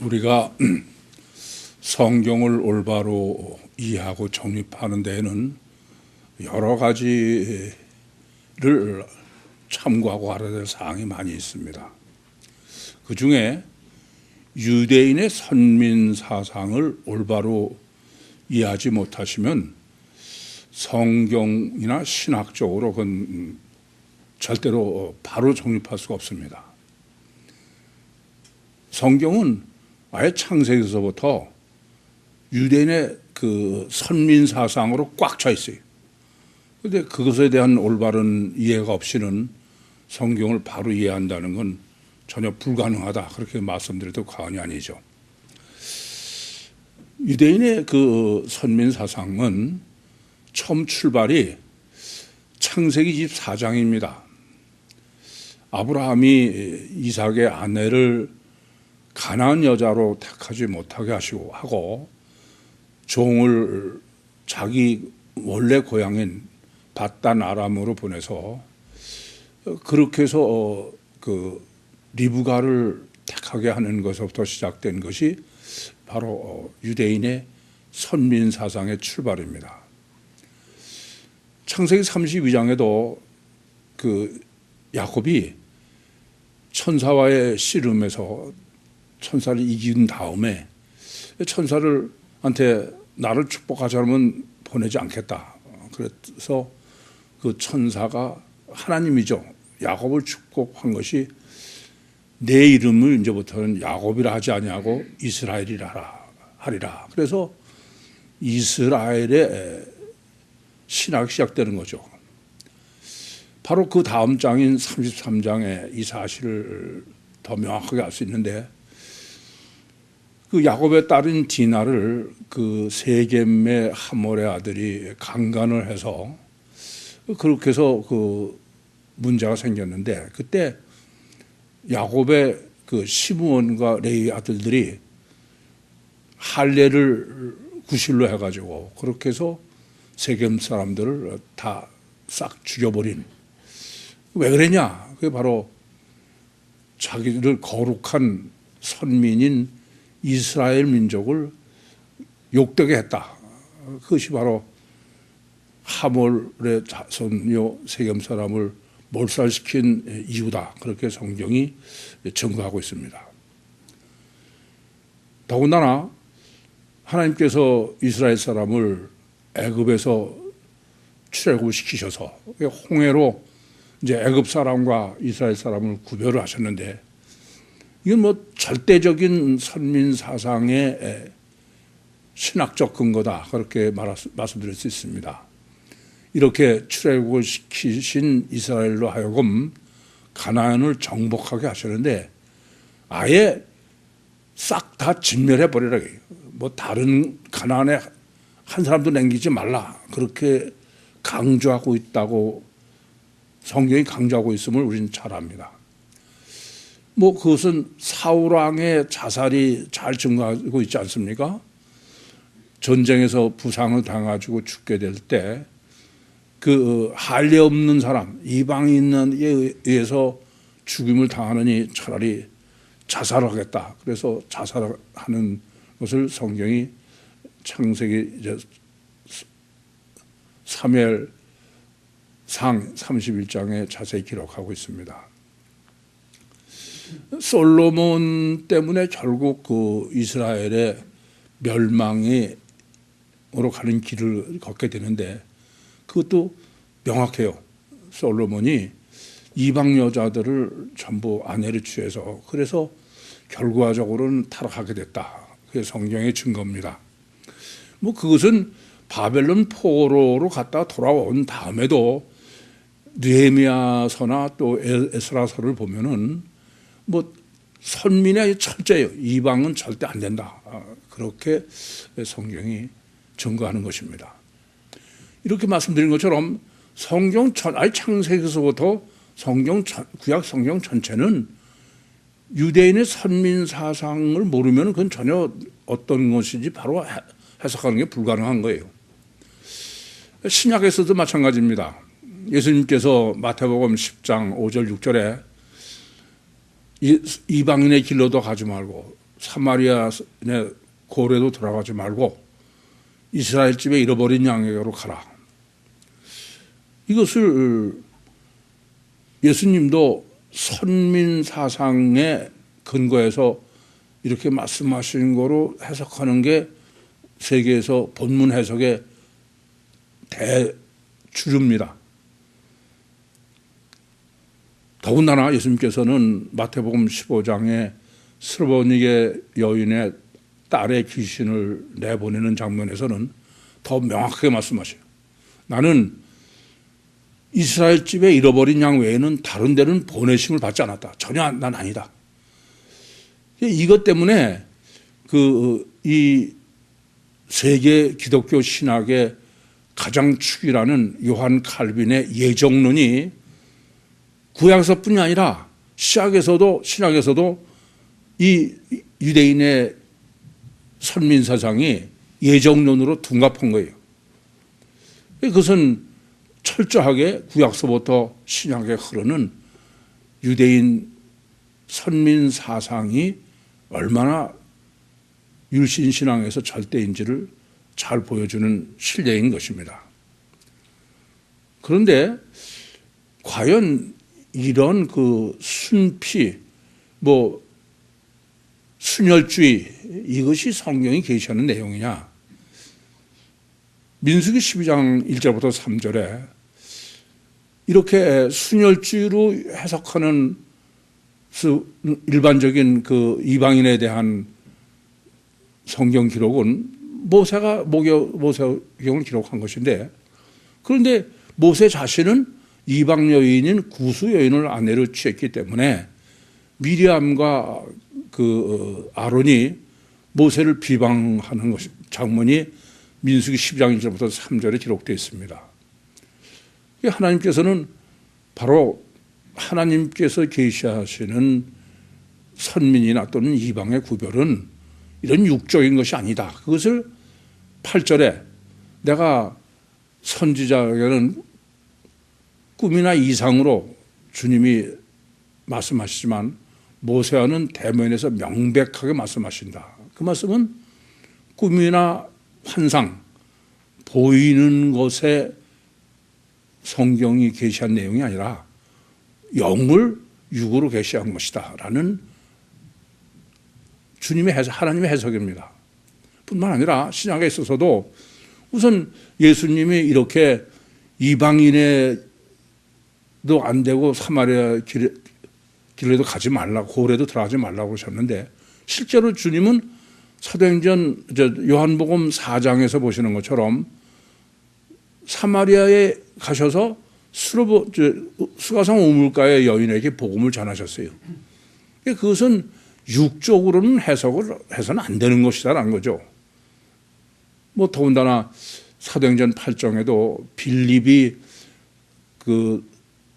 우리가 성경을 올바로 이해하고 정립하는 데에는 여러 가지를 참고하고 알아야 될 사항이 많이 있습니다. 그 중에 유대인의 선민 사상을 올바로 이해하지 못하시면 성경이나 신학적으로 그건 절대로 바로 정립할 수가 없습니다. 성경은 아예 창세기서부터 유대인의 그 선민 사상으로 꽉 차 있어요. 그런데 그것에 대한 올바른 이해가 없이는 성경을 바로 이해한다는 건 전혀 불가능하다. 그렇게 말씀드려도 과언이 아니죠. 유대인의 그 선민 사상은 처음 출발이 창세기 24장입니다. 아브라함이 이삭의 아내를 가나안 여자로 택하지 못하게 하고 종을 자기 원래 고향인 밧단 아람으로 보내서 그렇게 해서 그 리브가를 택하게 하는 것부터 시작된 것이 바로 유대인의 선민 사상의 출발입니다. 창세기 32장에도 그 야곱이 천사와의 씨름에서 천사를 이긴 다음에 천사를한테 나를 축복하지 않으면 보내지 않겠다. 그래서 그 천사가 하나님이죠. 야곱을 축복한 것이 내 이름을 이제부터는 야곱이라 하지 아니하고 이스라엘이라 하리라. 그래서 이스라엘의 신학이 시작되는 거죠. 바로 그 다음 장인 33장에 이 사실을 더 명확하게 알 수 있는데 그 야곱의 딸인 디나를 그 세겜의 하몰의 아들이 강간을 해서 그렇게 해서 그 문제가 생겼는데 그때 야곱의 그 시므온과 레위 아들들이 할례를 구실로 해가지고 그렇게 해서 세겜 사람들을 다 싹 죽여버린. 왜 그랬냐? 그게 바로 자기들 거룩한 선민인 이스라엘 민족을 욕되게 했다. 그것이 바로 하몰의 자손요 세겜 사람을 몰살시킨 이유다. 그렇게 성경이 증거하고 있습니다. 더군다나 하나님께서 이스라엘 사람을 애굽에서 출애굽시키셔서 홍해로 이제 애굽 사람과 이스라엘 사람을 구별을 하셨는데 이건 뭐 절대적인 선민 사상의 신학적 근거다. 그렇게 말씀드릴 수 있습니다. 이렇게 출애굽을 시키신 이스라엘로 하여금 가나안을 정복하게 하셨는데 아예 싹 다 진멸해 버리라. 뭐 다른 가나안에 한 사람도 남기지 말라. 그렇게 강조하고 있다고 성경이 강조하고 있음을 우리는 잘 압니다. 뭐 그것은 사울 왕의 자살이 잘 증거하고 있지 않습니까? 전쟁에서 부상을 당해가지고 죽게 될 때 그 할례 없는 사람, 이방인에 의해서 죽임을 당하느니 차라리 자살을 하겠다. 그래서 자살하는 것을 성경이 창세기 3무엘상 31장에 자세히 기록하고 있습니다. 솔로몬 때문에 결국 그 이스라엘의 멸망으로 가는 길을 걷게 되는데 그것도 명확해요. 솔로몬이 이방 여자들을 전부 아내를 취해서 그래서 결과적으로는 타락하게 됐다. 그게 성경의 증거입니다. 뭐 그것은 바벨론 포로로 갔다 돌아온 다음에도 느헤미야서나 또 에스라서를 보면은 뭐 선민의 철저해요. 이방은 절대 안 된다. 그렇게 성경이 증거하는 것입니다. 이렇게 말씀드린 것처럼 성경 창세기서부터 구약 성경 전체는 유대인의 선민 사상을 모르면 그건 전혀 어떤 것인지 바로 해석하는 게 불가능한 거예요. 신약에서도 마찬가지입니다. 예수님께서 마태복음 10장 5절 6절에 이방인의 길로도 가지 말고 사마리아의 고래도 들어가지 말고 이스라엘 집에 잃어버린 양에게로 가라. 이것을 예수님도 선민 사상에 근거해서 이렇게 말씀하신 거로 해석하는 게 세계에서 본문 해석의 대주류입니다. 더군다나 예수님께서는 마태복음 15장에 스르보니게 여인의 딸의 귀신을 내보내는 장면에서는 더 명확하게 말씀하셔요. 나는 이스라엘 집에 잃어버린 양 외에는 다른 데는 보내심을 받지 않았다. 전혀 난 아니다. 이것 때문에 이 세계 기독교 신학의 가장 축이라는 요한 칼빈의 예정론이 구약에서뿐이 아니라 신약에서도 이 유대인의 선민 사상이 예정론으로 둔갑한 거예요. 그것은 철저하게 구약서부터 신약에 흐르는 유대인 선민 사상이 얼마나 율신신앙에서 절대인지를 잘 보여주는 실례인 것입니다. 그런데 과연 이런 순피, 순혈주의, 이것이 성경이 계시하는 내용이냐? 민수기 12장 1절부터 3절에 이렇게 순혈주의로 해석하는 일반적인 이방인에 대한 성경 기록은 모세경을 기록한 것인데, 그런데 모세 자신은 이방 여인인 구수 여인을 아내로 취했기 때문에 미리암과 아론이 모세를 비방하는 장면이 민수기 12장 1절부터 3절에 기록되어 있습니다. 하나님께서는 바로 하나님께서 계시하시는 선민이나 또는 이방의 구별은 이런 육적인 것이 아니다. 그것을 8절에 내가 선지자에게는 꿈이나 이상으로 주님이 말씀하시지만 모세와는 대면에서 명백하게 말씀하신다. 그 말씀은 꿈이나 환상, 보이는 것에 성경이 계시한 내용이 아니라 영을 육으로 계시한 것이다 라는 하나님의 해석입니다. 뿐만 아니라 신약에 있어서도 우선 예수님이 이렇게 이방인에도 안 되고 사마리아 길에도 가지 말라고, 고래도 들어가지 말라고 하셨는데, 실제로 주님은 사도행전 요한복음 4장에서 보시는 것처럼 사마리아에 가셔서 수가성 우물가의 여인에게 복음을 전하셨어요. 그것은 육적으로는 해석을 해서는 안 되는 것이다라는 거죠. 더군다나 사도행전 8장에도 빌립이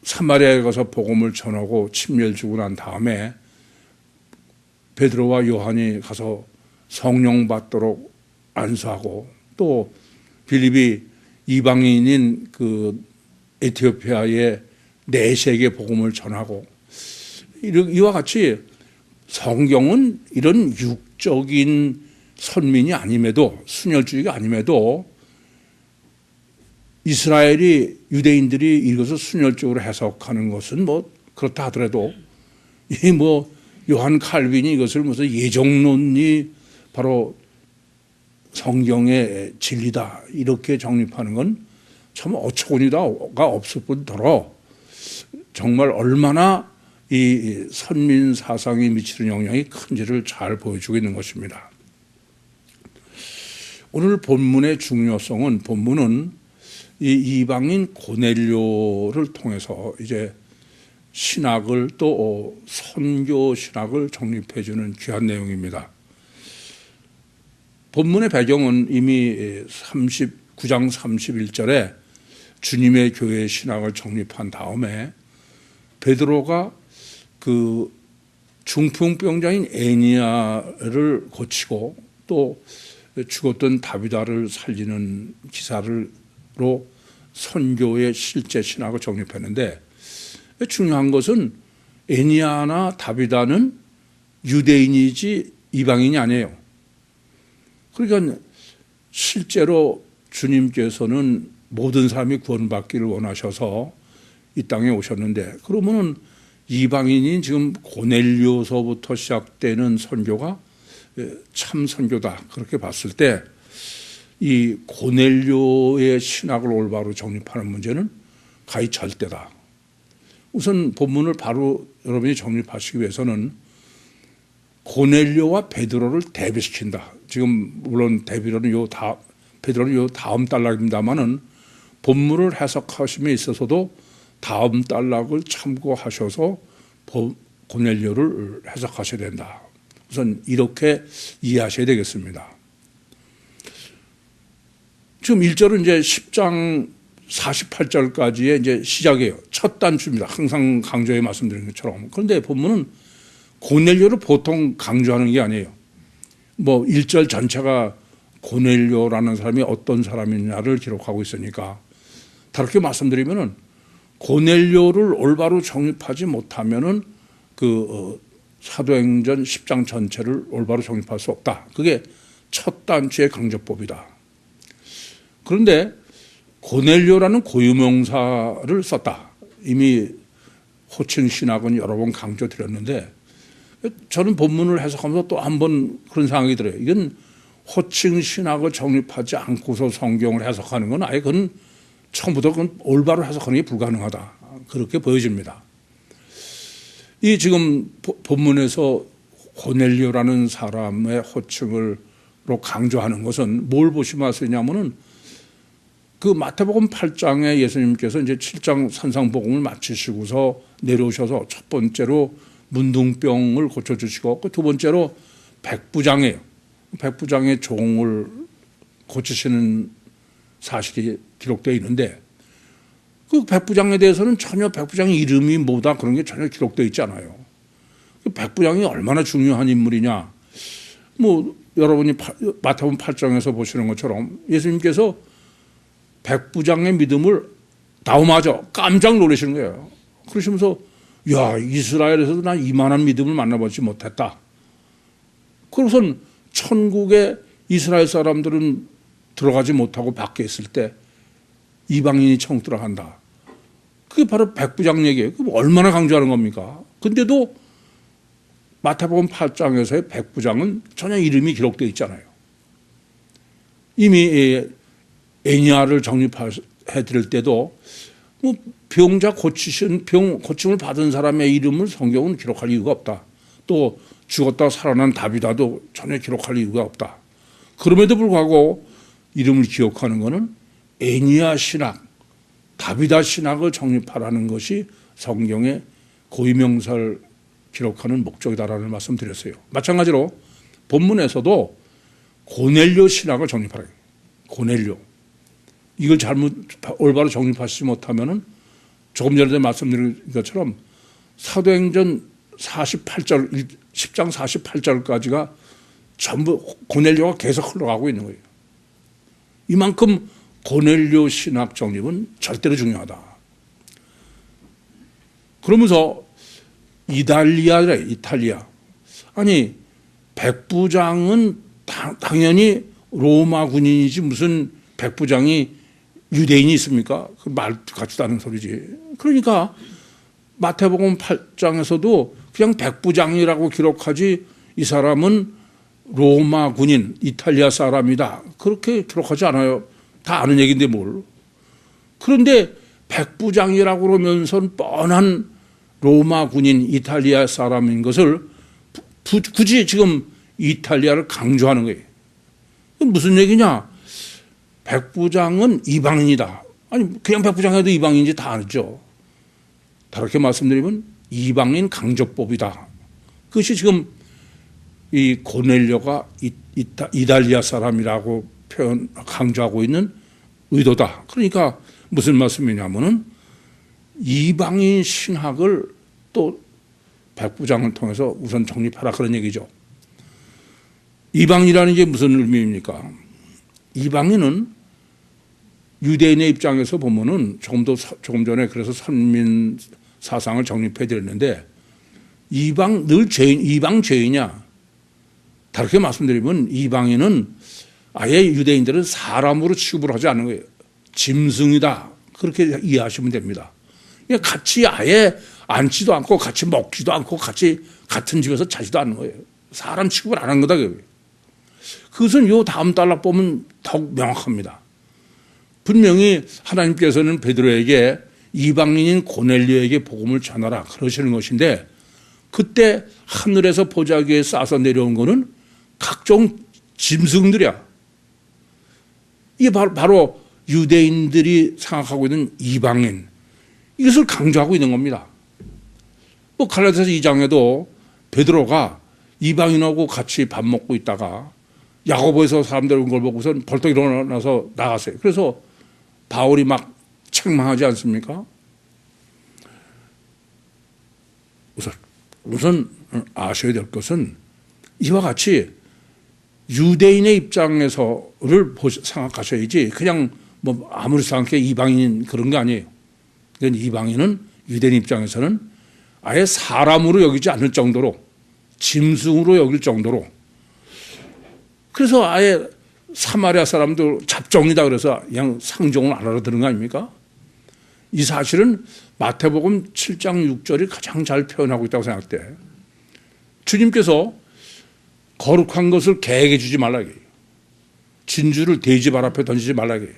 사마리아에 가서 복음을 전하고 침례를 주고 난 다음에 베드로와 요한이 가서 성령 받도록 안수하고, 또 빌립이 이방인인 에티오피아의 내세계 복음을 전하고, 이와 같이 성경은 이런 육적인 선민이 아님에도, 순혈주의가 아님에도 이스라엘이, 유대인들이 이것을 순혈적으로 해석하는 것은 그렇다 하더라도 요한 칼빈이 이것을 무슨 예정론이 바로 성경의 진리다 이렇게 정립하는 건 참 어처구니가 없을 뿐더러 정말 얼마나 이 선민 사상이 미치는 영향이 큰지를 잘 보여주고 있는 것입니다. 오늘 본문의 중요성은, 본문은 이 이방인 고넬료를 통해서 이제 신학을, 또 선교 신학을 정립해 주는 귀한 내용입니다. 본문의 배경은 이미 39장 31절에 주님의 교회 신학을 정립한 다음에 베드로가 중풍병자인 애니야를 고치고 또 죽었던 다비다를 살리는 기사로 선교의 실제 신학을 정립했는데, 중요한 것은 애니야나 다비다는 유대인이지 이방인이 아니에요. 그러니까 실제로 주님께서는 모든 사람이 구원받기를 원하셔서 이 땅에 오셨는데, 그러면은 이방인이 지금 고넬료서부터 시작되는 선교가 참 선교다, 그렇게 봤을 때 이 고넬료의 신학을 올바로 정립하는 문제는 가히 절대다. 우선 본문을 바로 여러분이 정립하시기 위해서는 고넬료와 베드로를 대비시킨다. 지금 물론 베드로는 요 다음 단락입니다만은 본문을 해석하심에 있어서도 다음 단락을 참고하셔서 고넬료를 해석하셔야 된다. 우선 이렇게 이해하셔야 되겠습니다. 지금 1절은 이제 10장 48절까지의 이제 시작이에요. 첫 단추입니다. 항상 강조해 말씀드린 것처럼. 그런데 본문은 고넬료를 보통 강조하는 게 아니에요. 뭐 1절 전체가 고넬료라는 사람이 어떤 사람이냐를 기록하고 있으니까, 다르게 말씀드리면은 고넬료를 올바로 정립하지 못하면은 사도행전 10장 전체를 올바로 정립할 수 없다. 그게 첫 단추의 강조법이다. 그런데 고넬료라는 고유명사를 썼다. 이미 호칭 신학은 여러 번 강조드렸는데, 저는 본문을 해석하면서 또 한 번 그런 생각이 들어요. 이건 호칭 신학을 정립하지 않고서 성경을 해석하는 건 아예 그건 처음부터 그건 올바로 해석하는 게 불가능하다. 그렇게 보여집니다. 이 지금 본문에서 고넬료라는 사람의 호칭으로 강조하는 것은 뭘 보시면 알 수 있냐면은 그 마태복음 8장에 예수님께서 이제 7장 산상복음을 마치시고서 내려오셔서 첫 번째로 문둥병을 고쳐주시고, 그 두 번째로 백부장이에요. 백부장의 종을 고치시는 사실이 기록되어 있는데, 그 백부장에 대해서는 전혀 백부장의 이름이 뭐다 그런 게 전혀 기록되어 있지 않아요. 그 백부장이 얼마나 중요한 인물이냐. 뭐 여러분이 마태복음 8장에서 보시는 것처럼 예수님께서 백부장의 믿음을 다음하자 깜짝 놀라시는 거예요. 그러시면서 야, 이스라엘에서도 난 이만한 믿음을 만나보지 못했다. 그러고선 천국에 이스라엘 사람들은 들어가지 못하고 밖에 있을 때 이방인이 천국 들어간다. 그게 바로 백부장 얘기예요. 그럼 얼마나 강조하는 겁니까? 근데도 마태복음 8장에서의 백부장은 전혀 이름이 기록되어 있잖아요. 이미 애니아를 정립해 드릴 때도 뭐 병자 고침을 받은 사람의 이름을 성경은 기록할 이유가 없다. 또 죽었다 살아난 다비다도 전혀 기록할 이유가 없다. 그럼에도 불구하고 이름을 기억하는 것은 애니아 신학, 다비다 신학을 정립하라는 것이 성경의 고유명사를 기록하는 목적이다라는 말씀 드렸어요. 마찬가지로 본문에서도 고넬료 신학을 정립하라. 고넬료. 이걸 올바로 정립하시지 못하면은 조금 전에 말씀드린 것처럼 사도행전 48절, 10장 48절까지가 전부 고넬료가 계속 흘러가고 있는 거예요. 이만큼 고넬료 신학 정립은 절대로 중요하다. 그러면서 이탈리아. 아니, 백부장은 당연히 로마 군인이지 무슨 백부장이 유대인이 있습니까? 그 말 같지도 않은 소리지. 그러니까 마태복음 8장에서도 그냥 백부장이라고 기록하지 이 사람은 로마 군인, 이탈리아 사람이다. 그렇게 기록하지 않아요. 다 아는 얘기인데 뭘. 그런데 백부장이라고 그러면서는 뻔한 로마 군인, 이탈리아 사람인 것을 굳이 지금 이탈리아를 강조하는 거예요. 무슨 얘기냐? 백부장은 이방인이다. 아니, 그냥 백부장해도 이방인인지 다 알죠. 다르게 말씀드리면 이방인 강조법이다. 그것이 지금 이 고넬료가 이탈리아 사람이라고 강조하고 있는 의도다. 그러니까 무슨 말씀이냐면은 이방인 신학을 또 백부장을 통해서 우선 정립하라 그런 얘기죠. 이방인이라는 게 무슨 의미입니까? 이방인은 유대인의 입장에서 보면은 조금 전에 그래서 선민 사상을 정립해 드렸는데 이방 죄인이냐? 다르게 말씀드리면 이방인은 아예 유대인들은 사람으로 취급을 하지 않는 거예요. 짐승이다. 그렇게 이해하시면 됩니다. 같이 아예 앉지도 않고 같이 먹지도 않고 같이 같은 집에서 자지도 않는 거예요. 사람 취급을 안 한 거다. 그것은 요 다음 단락 보면 더욱 명확합니다. 분명히 하나님께서는 베드로에게 이방인인 고넬료에게 복음을 전하라 그러시는 것인데 그때 하늘에서 보자기에 싸서 내려온 거는 각종 짐승들이야. 이게 바로 유대인들이 생각하고 있는 이방인. 이것을 강조하고 있는 겁니다. 뭐 갈라디아서 2장에도 베드로가 이방인하고 같이 밥 먹고 있다가 야고보에서 사람들 온 걸 보고선 벌떡 일어나서 나갔어요. 그래서 바울이 막 책망하지 않습니까? 우선 아셔야 될 것은 이와 같이 유대인의 입장에서를 생각하셔야지 그냥 뭐 아무렇지 않게 이방인 그런 게 아니에요. 이방인은 유대인 입장에서는 아예 사람으로 여기지 않을 정도로 짐승으로 여길 정도로 그래서 아예 사마리아 사람들 잡종이다 그래서 그냥 상종을 안 알아들은 거 아닙니까? 이 사실은 마태복음 7장 6절이 가장 잘 표현하고 있다고 생각돼. 주님께서 거룩한 것을 개에게 주지 말라고 해요. 진주를 돼지 발 앞에 던지지 말라고 해요.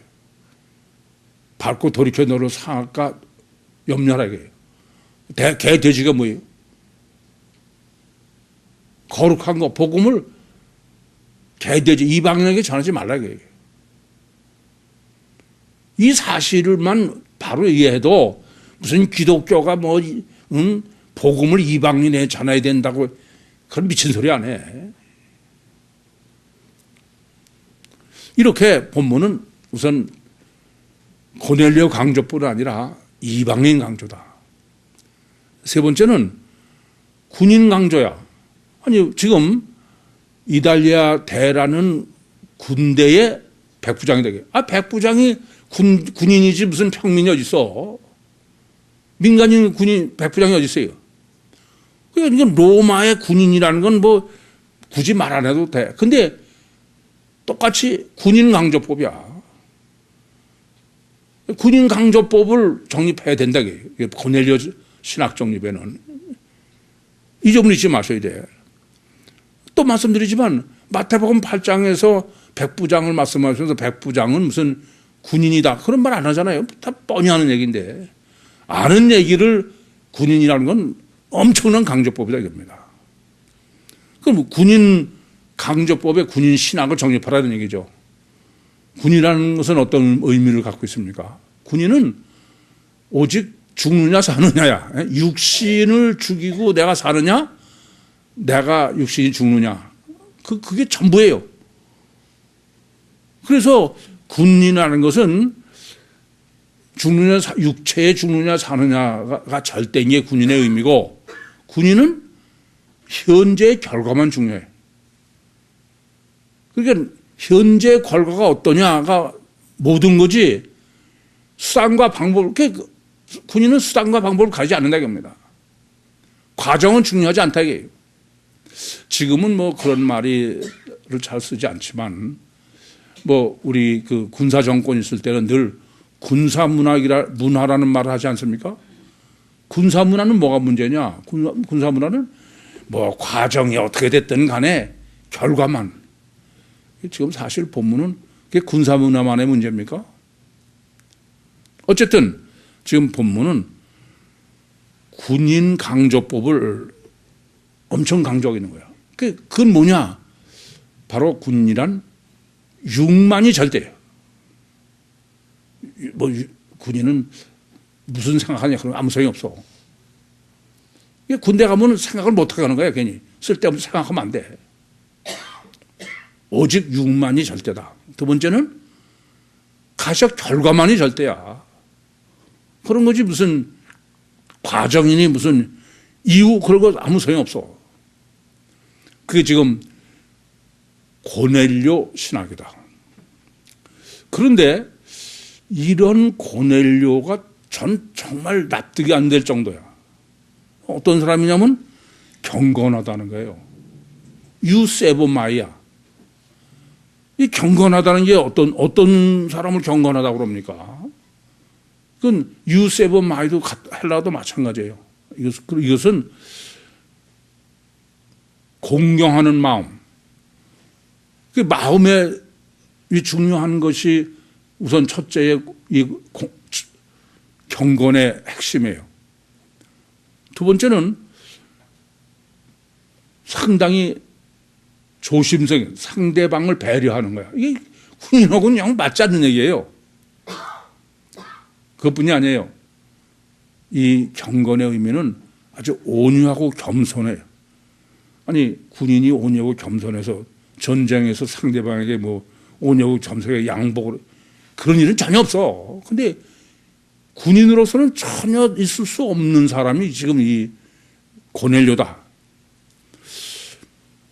밟고 돌이켜 너를 상할까 염려하라고 해요. 개, 돼지가 뭐예요? 거룩한 거, 복음을 개, 돼지, 이방인에게 전하지 말라고 해요. 이 사실을만 바로 이해해도 무슨 기독교가 뭐, 복음을 이방인에 전해야 된다고 그런 미친 소리 안 해. 이렇게 본문은 우선 고넬료 강조뿐 아니라 이방인 강조다. 세 번째는 군인 강조야. 아니 지금 이달리아 대라는 군대의 백부장이 되게. 백부장이 군인이지 무슨 평민이 어디 있어. 민간인 군인 백부장이 어디 있어요. 그러니까 로마의 군인이라는 건 뭐 굳이 말 안 해도 돼. 근데 똑같이 군인 강조법이야. 군인 강조법을 정립해야 된다. 고넬료 신학 정립에는. 이 점을 잊지 마셔야 돼. 또 말씀드리지만 마태복음 8장에서 백부장을 말씀하시면서 백부장은 무슨 군인이다. 그런 말 안 하잖아요. 다 뻔히 하는 얘기인데. 아는 얘기를 군인이라는 건 엄청난 강조법이다 이겁니다. 그럼 군인 강조법에 군인 신학을 정립하라는 얘기죠. 군이라는 것은 어떤 의미를 갖고 있습니까? 군인은 오직 죽느냐 사느냐야. 육신을 죽이고 내가 사느냐, 내가 육신이 죽느냐. 그게 전부예요. 그래서 군인이라는 것은 죽느냐, 육체에 죽느냐 사느냐가 절대의 군인의 의미고 군인은 현재의 결과만 중요해. 그러니까 현재 결과가 어떠냐가 모든 거지 수단과 방법, 군인은 수단과 방법을 가지지 않는다 이겁니다. 과정은 중요하지 않다 이게요. 지금은 뭐 그런 말을 잘 쓰지 않지만 뭐 우리 그 군사 정권 있을 때는 늘 군사 문화라는 말을 하지 않습니까? 군사 문화는 뭐가 문제냐? 군사 문화는 뭐 과정이 어떻게 됐든 간에 결과만. 지금 사실 본문은 그게 군사 문화만의 문제입니까? 어쨌든 지금 본문은 군인 강조법을 엄청 강조하고 있는 거야. 그건 뭐냐? 바로 군인이란 육만이 절대예요. 뭐 군인은 무슨 생각하냐 그런 아무 소용이 없어. 군대 가면 생각을 못하게 하는 거야. 괜히 쓸데없는 생각하면 안 돼. 오직 육만이 절대다. 두 번째는 가시적 결과만이 절대야. 그런 거지 무슨 과정이니 무슨 이유 그런 거 아무 소용 없어. 그게 지금 고넬료 신학이다. 그런데 이런 고넬료가 전 정말 납득이 안 될 정도야. 어떤 사람이냐면 경건하다는 거예요. You save my. 이 경건하다는 게 어떤 사람을 경건하다고 그럽니까? 그건 You save my도 헬라어도 마찬가지예요. 이것은 공경하는 마음. 그 마음에 중요한 것이 우선 첫째의 이 경건의 핵심이에요. 두 번째는 상당히 조심성, 상대방을 배려하는 거야. 이게 군인하고는 영 맞지 않는 얘기예요. 그것뿐이 아니에요. 이 경건의 의미는 아주 온유하고 겸손해요. 아니, 군인이 온유하고 겸손해서 전쟁에서 상대방에게 뭐 온유하고 겸손하게 양복을, 그런 일은 전혀 없어. 근데 군인으로서는 전혀 있을 수 없는 사람이 지금 이 고넬료다.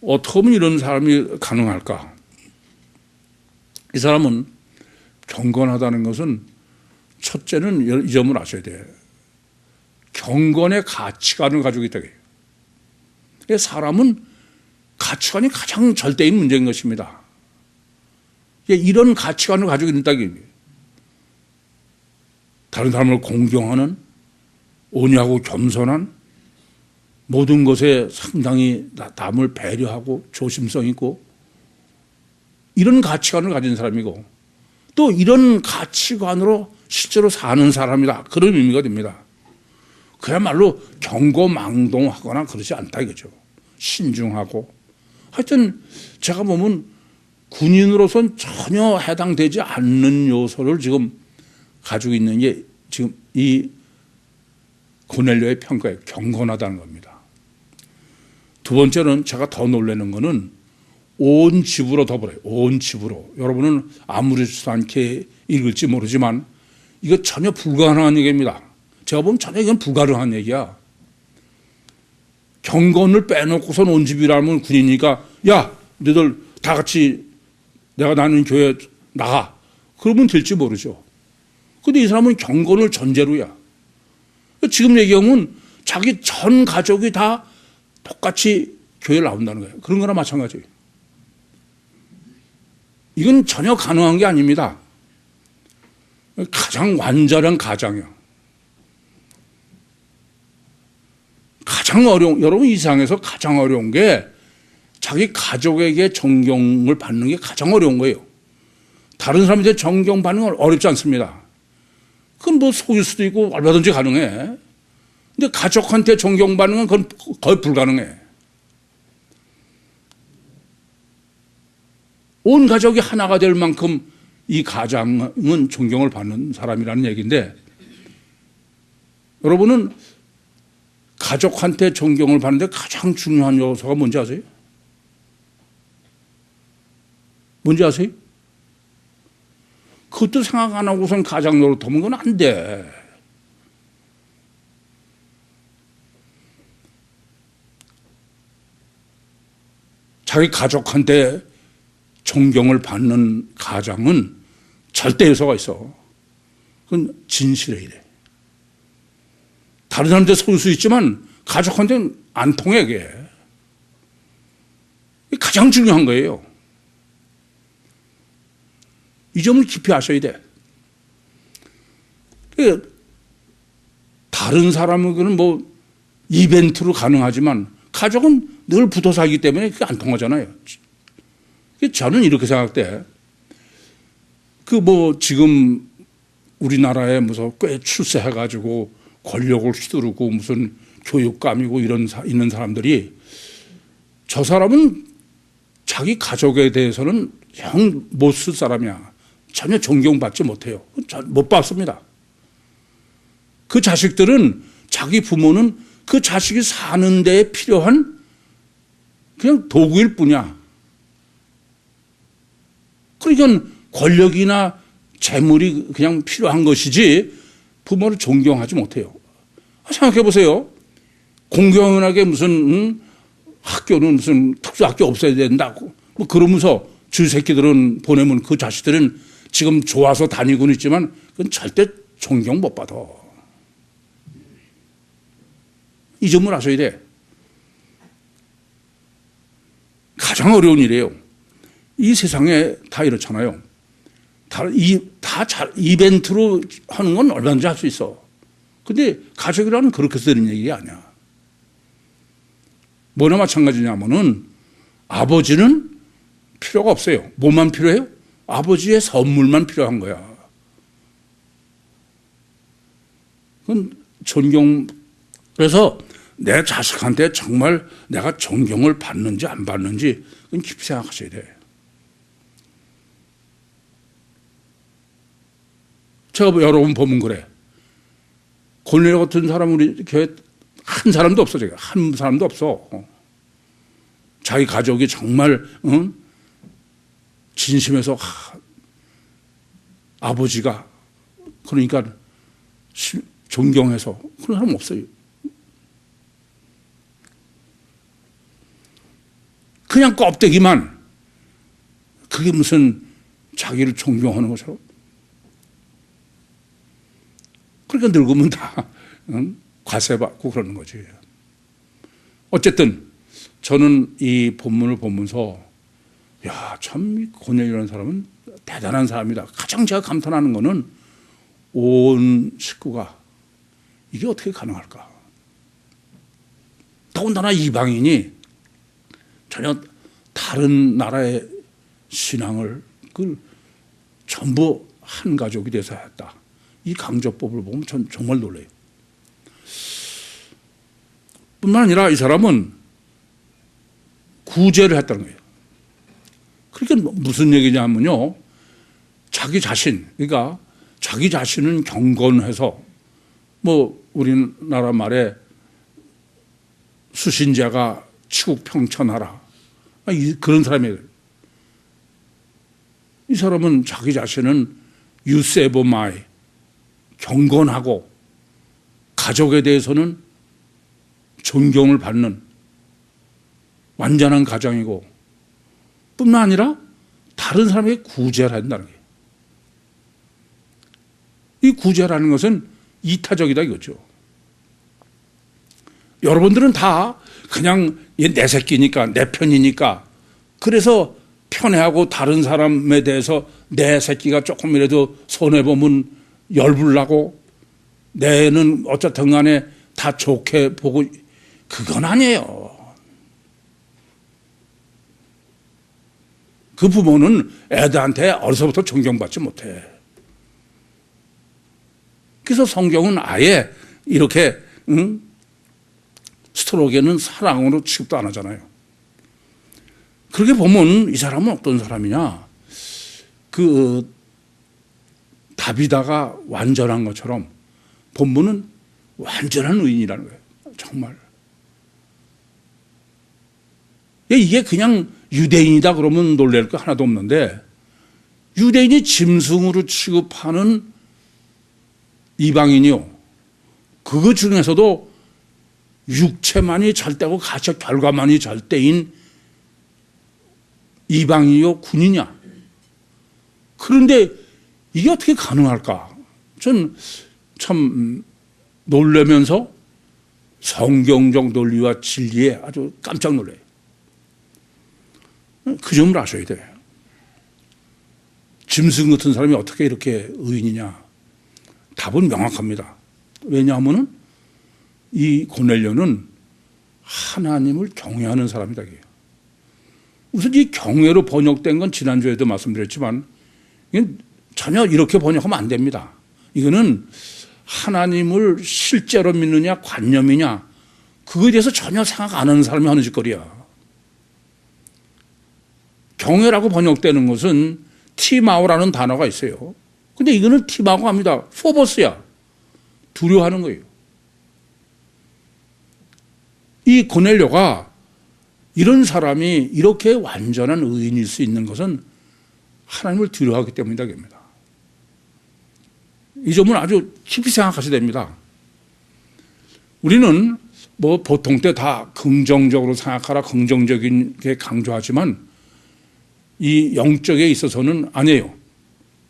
어떻게 하면 이런 사람이 가능할까? 이 사람은 경건하다는 것은 첫째는 이 점을 아셔야 돼요. 경건의 가치관을 가지고 있다고 해요. 사람은 가치관이 가장 절대인 문제인 것입니다. 이런 가치관을 가지고 있다고 해요. 다른 사람을 공경하는, 온유하고 겸손한, 모든 것에 상당히 남을 배려하고 조심성 있고, 이런 가치관을 가진 사람이고, 또 이런 가치관으로 실제로 사는 사람이다, 그런 의미가 됩니다. 그야말로 경거망동하거나 그러지 않다 이거죠. 신중하고. 하여튼 제가 보면 군인으로서는 전혀 해당되지 않는 요소를 지금 가지고 있는 게 지금 이 고넬료의 평가에 경건하다는 겁니다. 두 번째는 제가 더 놀라는 거는 온 집으로 더불어요. 온 집으로. 여러분은 아무렇지도 않게 읽을지 모르지만 이거 전혀 불가능한 얘기입니다. 제가 보면 전혀 이건 불가능한 얘기야. 경건을 빼놓고선 온 집이라면 군이니까 야, 너희들 다 같이 내가 다니는 교회 나가. 그러면 될지 모르죠. 근데 이 사람은 경건을 전제로야. 지금 얘기하면 자기 전 가족이 다 똑같이 교회에 나온다는 거예요. 그런 거나 마찬가지예요. 이건 전혀 가능한 게 아닙니다. 가장 완전한 가장이야. 가장 어려운, 여러분 이 세상에서 가장 어려운 게 자기 가족에게 존경을 받는 게 가장 어려운 거예요. 다른 사람한테 존경받는 건 어렵지 않습니다. 그건 뭐 속일 수도 있고 얼마든지 가능해. 근데 가족한테 존경받는 건 그건 거의 불가능해. 온 가족이 하나가 될 만큼 이 가장은 존경을 받는 사람이라는 얘기인데, 여러분은 가족한테 존경을 받는데 가장 중요한 요소가 뭔지 아세요? 뭔지 아세요? 그것도 생각 안 하고선 가장 노릇하면 그건 안 돼. 자기 가족한테 존경을 받는 가장은 절대 요소가 있어. 그건 진실해야 돼. 다른 사람한테 속을 수 있지만 가족한테는 안 통해, 그게. 가장 중요한 거예요. 이 점을 깊이 아셔야 돼. 다른 사람에게는 뭐 이벤트로 가능하지만 가족은 늘 붙어 살기 때문에 그게 안 통하잖아요. 저는 이렇게 생각돼. 지금 우리나라에 무슨 꽤 출세해가지고 권력을 휘두르고 무슨 교육감이고 있는 사람들이, 저 사람은 자기 가족에 대해서는 영 못 쓸 사람이야. 전혀 존경받지 못해요. 못 받습니다. 그 자식들은, 자기 부모는 그 자식이 사는 데에 필요한 그냥 도구일 뿐이야. 그러니까 권력이나 재물이 그냥 필요한 것이지 부모를 존경하지 못해요. 생각해 보세요. 공경하게 무슨 학교는 무슨 특수학교 없애야 된다고 뭐 그러면서 주 새끼들은 보내면 그 자식들은 지금 좋아서 다니고는 있지만 그건 절대 존경 못 받아. 이 점을 아셔야 돼. 가장 어려운 일이에요. 이 세상에 다 이렇잖아요. 이벤트로 하는 건 얼마든지 할 수 있어. 근데 가족이라는 그렇게 해서 되는 얘기 아니야. 뭐나 마찬가지냐면은 아버지는 필요가 없어요. 뭐만 필요해요? 아버지의 선물만 필요한 거야. 그건 그래서 내 자식한테 정말 내가 존경을 받는지 안 받는지 그건 깊이 생각하셔야 돼. 제가 여러 번 보면 그래. 고넬료 같은 사람 우리 교회 한 사람도 없어. 제가 한 사람도 없어. 자기 가족이 정말 진심에서 아버지가 그러니까 존경해서 그런 사람 없어요. 그냥 껍데기만 그게 무슨 자기를 존경하는 것처럼. 그러니까 늙으면 다 과세받고 그러는 거지. 어쨌든 저는 이 본문을 보면서 야, 참 고넬료라는 사람은 대단한 사람이다. 가장 제가 감탄하는 거는 온 식구가 이게 어떻게 가능할까. 더군다나 이방인이 전혀 다른 나라의 신앙을 전부 한 가족이 돼서 했다. 이 강조법을 보면 전 정말 놀라요. 뿐만 아니라 이 사람은 구제를 했다는 거예요. 그러니까 무슨 얘기냐면요. 자기 자신, 그러니까 자기 자신은 경건해서 뭐 우리나라 말에 수신자가 치국평천하라. 그런 사람이에요. 이 사람은 자기 자신은 유세보마이, 경건하고 가족에 대해서는 존경을 받는 완전한 가정이고 뿐만 아니라 다른 사람에게 구제를 한다는 거예요. 이 구제라는 것은 이타적이다 이거죠. 여러분들은 다 그냥 내 새끼니까 내 편이니까 그래서 편애하고 다른 사람에 대해서 내 새끼가 조금이라도 손해보면 열불나고 내는 어쨌든 간에 다 좋게 보고 그건 아니에요. 그 부모는 애들한테 어려서부터 존경받지 못해. 그래서 성경은 아예 이렇게 스트로게는 사랑으로 취급도 안 하잖아요. 그렇게 보면 이 사람은 어떤 사람이냐. 다비다가 완전한 것처럼 본문은 완전한 의인이라는 거예요. 정말. 이게 그냥 유대인이다 그러면 놀랄 거 하나도 없는데 유대인이 짐승으로 취급하는 이방인이요. 그거 중에서도 육체만이 잘되고 가책 결과만이 잘되인 이방인이요 군이냐. 그런데 이게 어떻게 가능할까? 전 참 놀라면서 성경적 논리와 진리에 아주 깜짝 놀라요. 그 점을 아셔야 돼요. 짐승 같은 사람이 어떻게 이렇게 의인이냐? 답은 명확합니다. 왜냐하면 이 고넬료는 하나님을 경외하는 사람이다. 우선 이 경외로 번역된 건 지난주에도 말씀드렸지만 이건 전혀 이렇게 번역하면 안 됩니다. 이거는 하나님을 실제로 믿느냐 관념이냐 그거에 대해서 전혀 생각 안 하는 사람이 하는 짓거리야. 경외라고 번역되는 것은 티마오라는 단어가 있어요. 근데 이거는 티마오가 아닙니다. 포버스야. 두려워하는 거예요. 이 고넬료가 이런 사람이 이렇게 완전한 의인일 수 있는 것은 하나님을 두려워하기 때문이다. 이 점은 아주 깊이 생각하셔야 됩니다. 우리는 뭐 보통 때 다 긍정적으로 생각하라 긍정적인 게 강조하지만 이 영적에 있어서는 아니에요.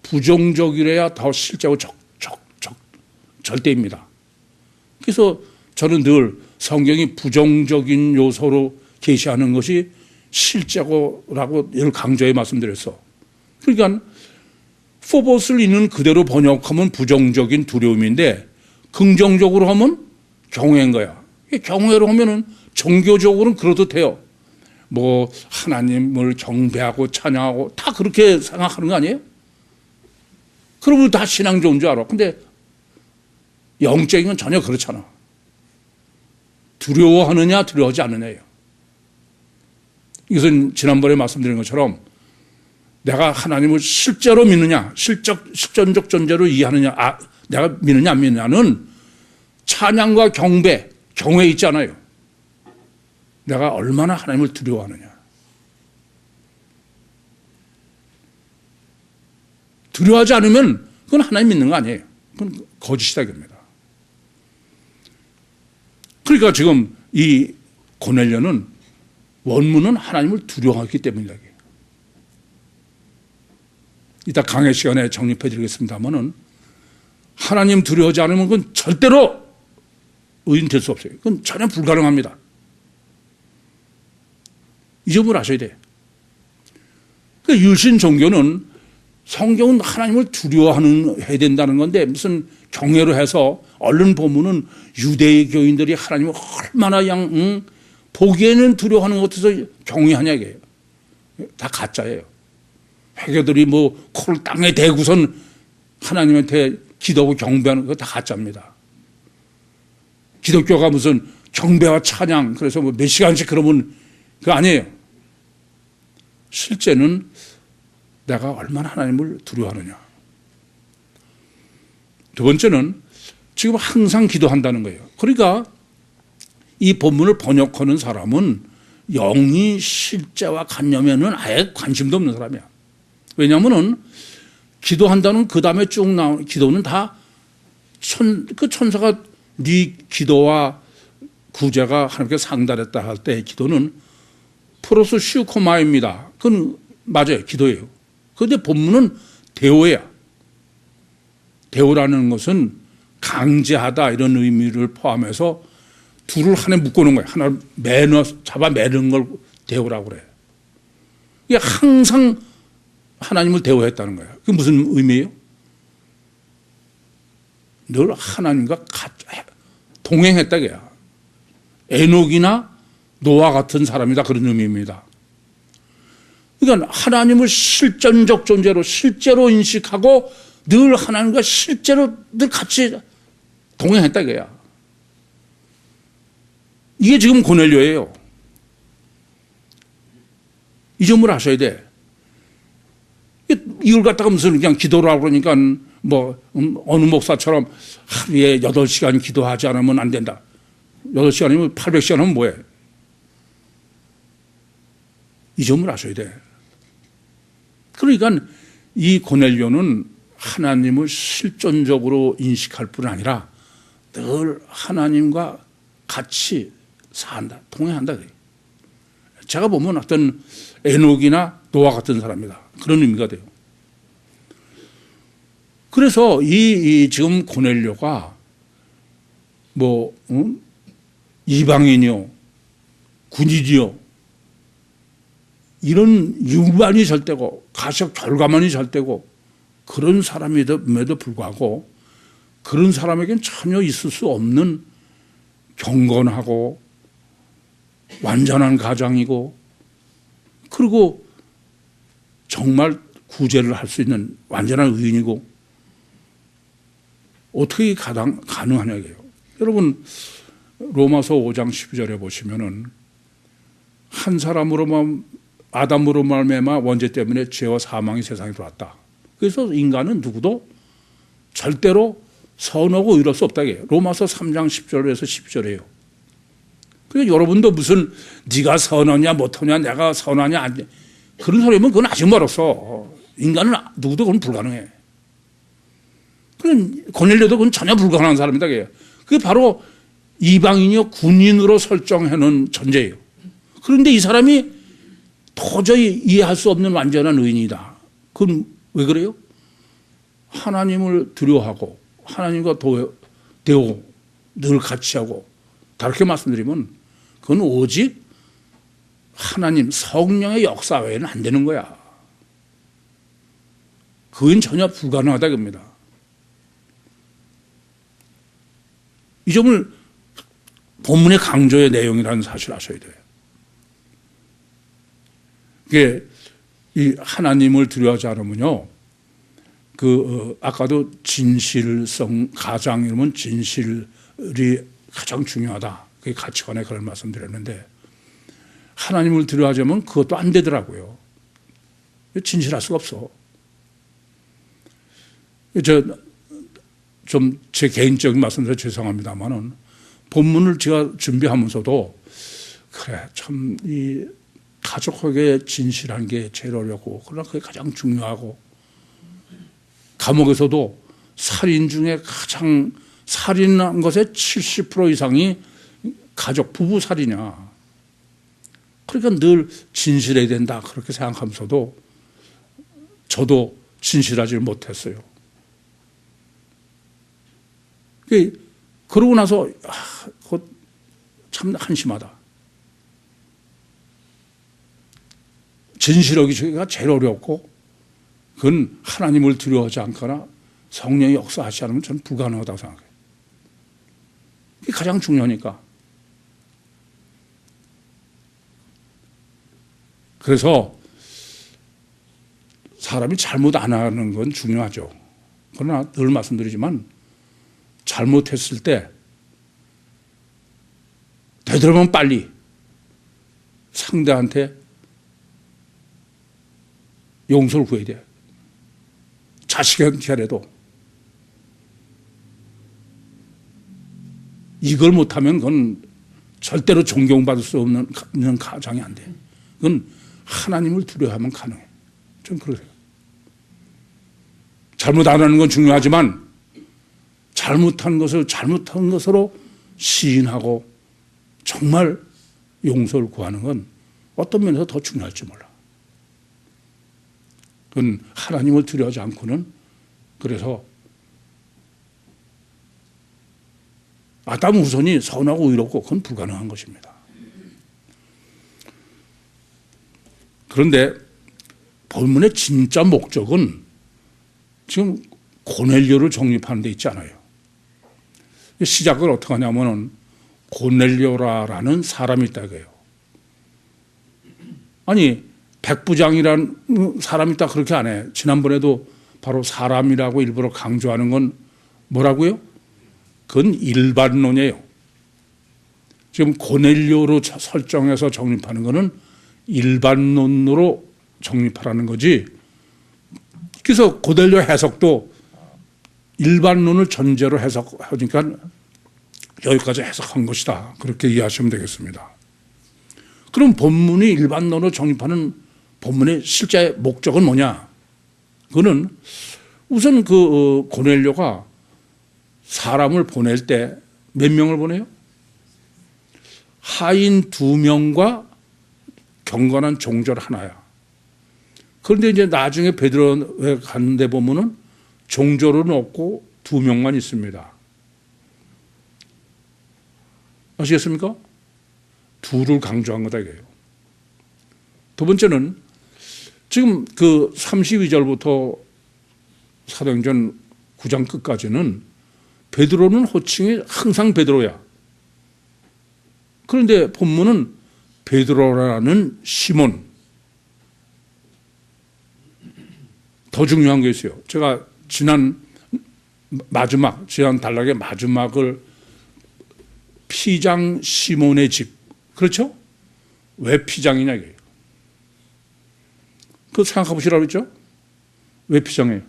부정적이래야 더 실제로 절대입니다. 그래서 저는 늘 성경이 부정적인 요소로 계시하는 것이 실제고라고 늘 강조해 말씀드렸어. 그러니까 포봇을 있는 그대로 번역하면 부정적인 두려움인데 긍정적으로 하면 경외인 거야. 경외로 하면은 종교적으로는 그래도 돼요. 뭐 하나님을 경배하고 찬양하고 다 그렇게 생각하는 거 아니에요? 그러면 다 신앙 좋은 줄 알아. 근데 영적인 건 전혀 그렇잖아. 두려워하느냐 두려워하지 않느냐예요. 이것은 지난번에 말씀드린 것처럼 내가 하나님을 실제로 믿느냐, 실존적 존재로 이해하느냐, 내가 믿느냐 안 믿느냐는 찬양과 경배, 경외 있잖아요. 내가 얼마나 하나님을 두려워하느냐. 두려워하지 않으면 그건 하나님 믿는 거 아니에요. 그건 거짓이다 이겁니다. 그러니까 지금 이 고넬료는 원문은 하나님을 두려워하기 때문이다. 이따 강의 시간에 정립해 드리겠습니다만은 하나님 두려워하지 않으면 그건 절대로 의인 될 수 없어요. 그건 전혀 불가능합니다. 이 점을 아셔야 돼요. 그 유신 종교는 성경은 하나님을 해야 된다는 건데 무슨 경외로 해서 얼른 보면은 유대의 교인들이 하나님을 얼마나 보기에는 두려워하는 것 같아서 경외하냐 이게요. 다 가짜예요. 회교들이 뭐 코를 땅에 대고선 하나님한테 기도하고 경배하는 거 다 가짜입니다. 기독교가 무슨 경배와 찬양 그래서 뭐 몇 시간씩 그러면 그거 아니에요. 실제는 내가 얼마나 하나님을 두려워하느냐. 두 번째는 지금 항상 기도한다는 거예요. 그러니까 이 본문을 번역하는 사람은 영이 실제와 관념에는 아예 관심도 없는 사람이야. 왜냐하면은 기도한다는 그 다음에 쭉 나오는 기도는 다 그 천사가 네 기도와 구제가 하나님께 상달했다 할 때의 기도는 프로스 슈코마입니다. 그건 맞아요. 기도예요. 그런데 본문은 대오야. 대오라는 것은 강제하다 이런 의미를 포함해서 둘을 하나에 묶어놓은 거예요. 하나를 잡아 매는 걸 대오라고 그래요. 이게 항상 하나님을 대오했다는 거예요. 그게 무슨 의미예요? 늘 하나님과 동행했다 그야. 에녹이나 노아 같은 사람이다 그런 의미입니다. 그러니까 하나님을 실존적 존재로 실제로 인식하고 늘 하나님과 실제로 늘 같이 동행했다 그야. 이게 지금 고넬료예요. 이 점을 아셔야 돼. 이걸 갖다가 무슨 그냥 기도를 하고 그러니까 뭐 어느 목사처럼 하루에 8시간 기도하지 않으면 안 된다. 8시간이면 800시간 하면 뭐해? 이 점을 아셔야 돼. 그러니까 이 고넬료는 하나님을 실존적으로 인식할 뿐 아니라 늘 하나님과 같이 산다, 동행한다. 제가 보면 어떤 에녹이나 노아 같은 사람이다. 그런 의미가 돼요. 그래서 이 지금 고넬료가 뭐 이방인이요, 군인이요, 이런 유반이 절대고 가식 결과만이 절대고 그런 사람임에도 불구하고 그런 사람에겐 전혀 있을 수 없는 경건하고 완전한 가장이고 그리고 정말 구제를 할 수 있는 완전한 의인이고 어떻게 가능하냐 이게요. 여러분 로마서 5장 12절에 보시면은 한 사람으로만 아담으로 말미암아 원죄 때문에 죄와 사망이 세상에 들어왔다. 그래서 인간은 누구도 절대로 선하고 의로울 수 없다 이게요. 로마서 3장 10절에서 12절이에요. 그러니까 여러분도 무슨 네가 선하냐 못하냐 내가 선하냐 안 돼. 그런 소리면 그건 아직 멀었어. 인간은 누구도 그건 불가능해. 그건 고넬료도 그건 전혀 불가능한 사람이다. 그게 바로 이방인이요 군인으로 설정해놓은 전제예요. 그런데 이 사람이 도저히 이해할 수 없는 완전한 의인이다. 그건 왜 그래요? 하나님을 두려워하고 하나님과 대오 늘 같이 하고 다르게 말씀드리면 그건 오직 하나님 성령의 역사 외에는 안 되는 거야. 그건 전혀 불가능하다 겁니다. 이 점을 본문의 강조의 내용이라는 사실을 아셔야 돼요. 이게 이 하나님을 두려워하지 않으면요, 아까도 진실성 가장 이러면 진실이 가장 중요하다. 그게 가치관에 그런 말씀드렸는데, 하나님을 두려워하자면 그것도 안 되더라고요. 진실할 수가 없어. 좀 제 개인적인 말씀드려 죄송합니다만은, 본문을 제가 준비하면서도 그래 참 이 가족에게 진실한 게 제일 어렵고, 그러나 그게 가장 중요하고, 감옥에서도 살인 중에 가장 살인한 것의 70% 이상이 가족 부부 살이냐. 그러니까 늘 진실해야 된다 그렇게 생각하면서도 저도 진실하지 못했어요. 그러고 나서 그거 참 한심하다. 진실하기가 제일 어렵고, 그건 하나님을 두려워하지 않거나 성령이 역사하지 않으면 저는 불가능하다고 생각해요. 그게 가장 중요하니까. 그래서 사람이 잘못 안 하는 건 중요하죠. 그러나 늘 말씀드리지만 잘못했을 때 되도록이면 빨리 상대한테 용서를 구해야 돼요. 자식한테라도. 이걸 못하면 그건 절대로 존경받을 수 없는 가장이 안 돼요. 그건 하나님을 두려워하면 가능해. 좀 그러세요. 잘못 안 하는 건 중요하지만 잘못한 것을 잘못한 것으로 시인하고 정말 용서를 구하는 건 어떤 면에서 더 중요할지 몰라. 그건 하나님을 두려워하지 않고는, 그래서 아담 후손이 선하고 의롭고 그건 불가능한 것입니다. 그런데 본문의 진짜 목적은 지금 고넬료를 정립하는 데 있지 않아요. 시작을 어떻게 하냐면은 고넬료라는 사람이 있다 이거예요. 아니 백부장이란 사람이 있다 그렇게 안 해. 지난번에도 바로 사람이라고 일부러 강조하는 건 뭐라고요? 그건 일반론이에요. 지금 고넬료로 설정해서 정립하는 거는 일반론으로 정립하라는 거지. 그래서 고넬료 해석도 일반론을 전제로 해석하니까 여기까지 해석한 것이다. 그렇게 이해하시면 되겠습니다. 그럼 본문이 일반론으로 정립하는 본문의 실제 목적은 뭐냐? 그거는 우선 고넬료가 사람을 보낼 때 몇 명을 보내요? 하인 2명과 경건한 종절 하나야. 그런데 이제 나중에 베드로에 갔는데 보면은 종절은 없고 2명만 있습니다. 아시겠습니까? 둘을 강조한 거다 이거예요. 두 번째는 지금 32절부터 사도행전 9장 끝까지는 베드로는 호칭이 항상 베드로야. 그런데 본문은 베드로라는 시몬. 더 중요한 게 있어요. 제가 지난 단락의 마지막을 피장 시몬의 집. 그렇죠? 왜 피장이냐 이거예요. 그거 생각해 보시라고 했죠? 왜 피장이에요?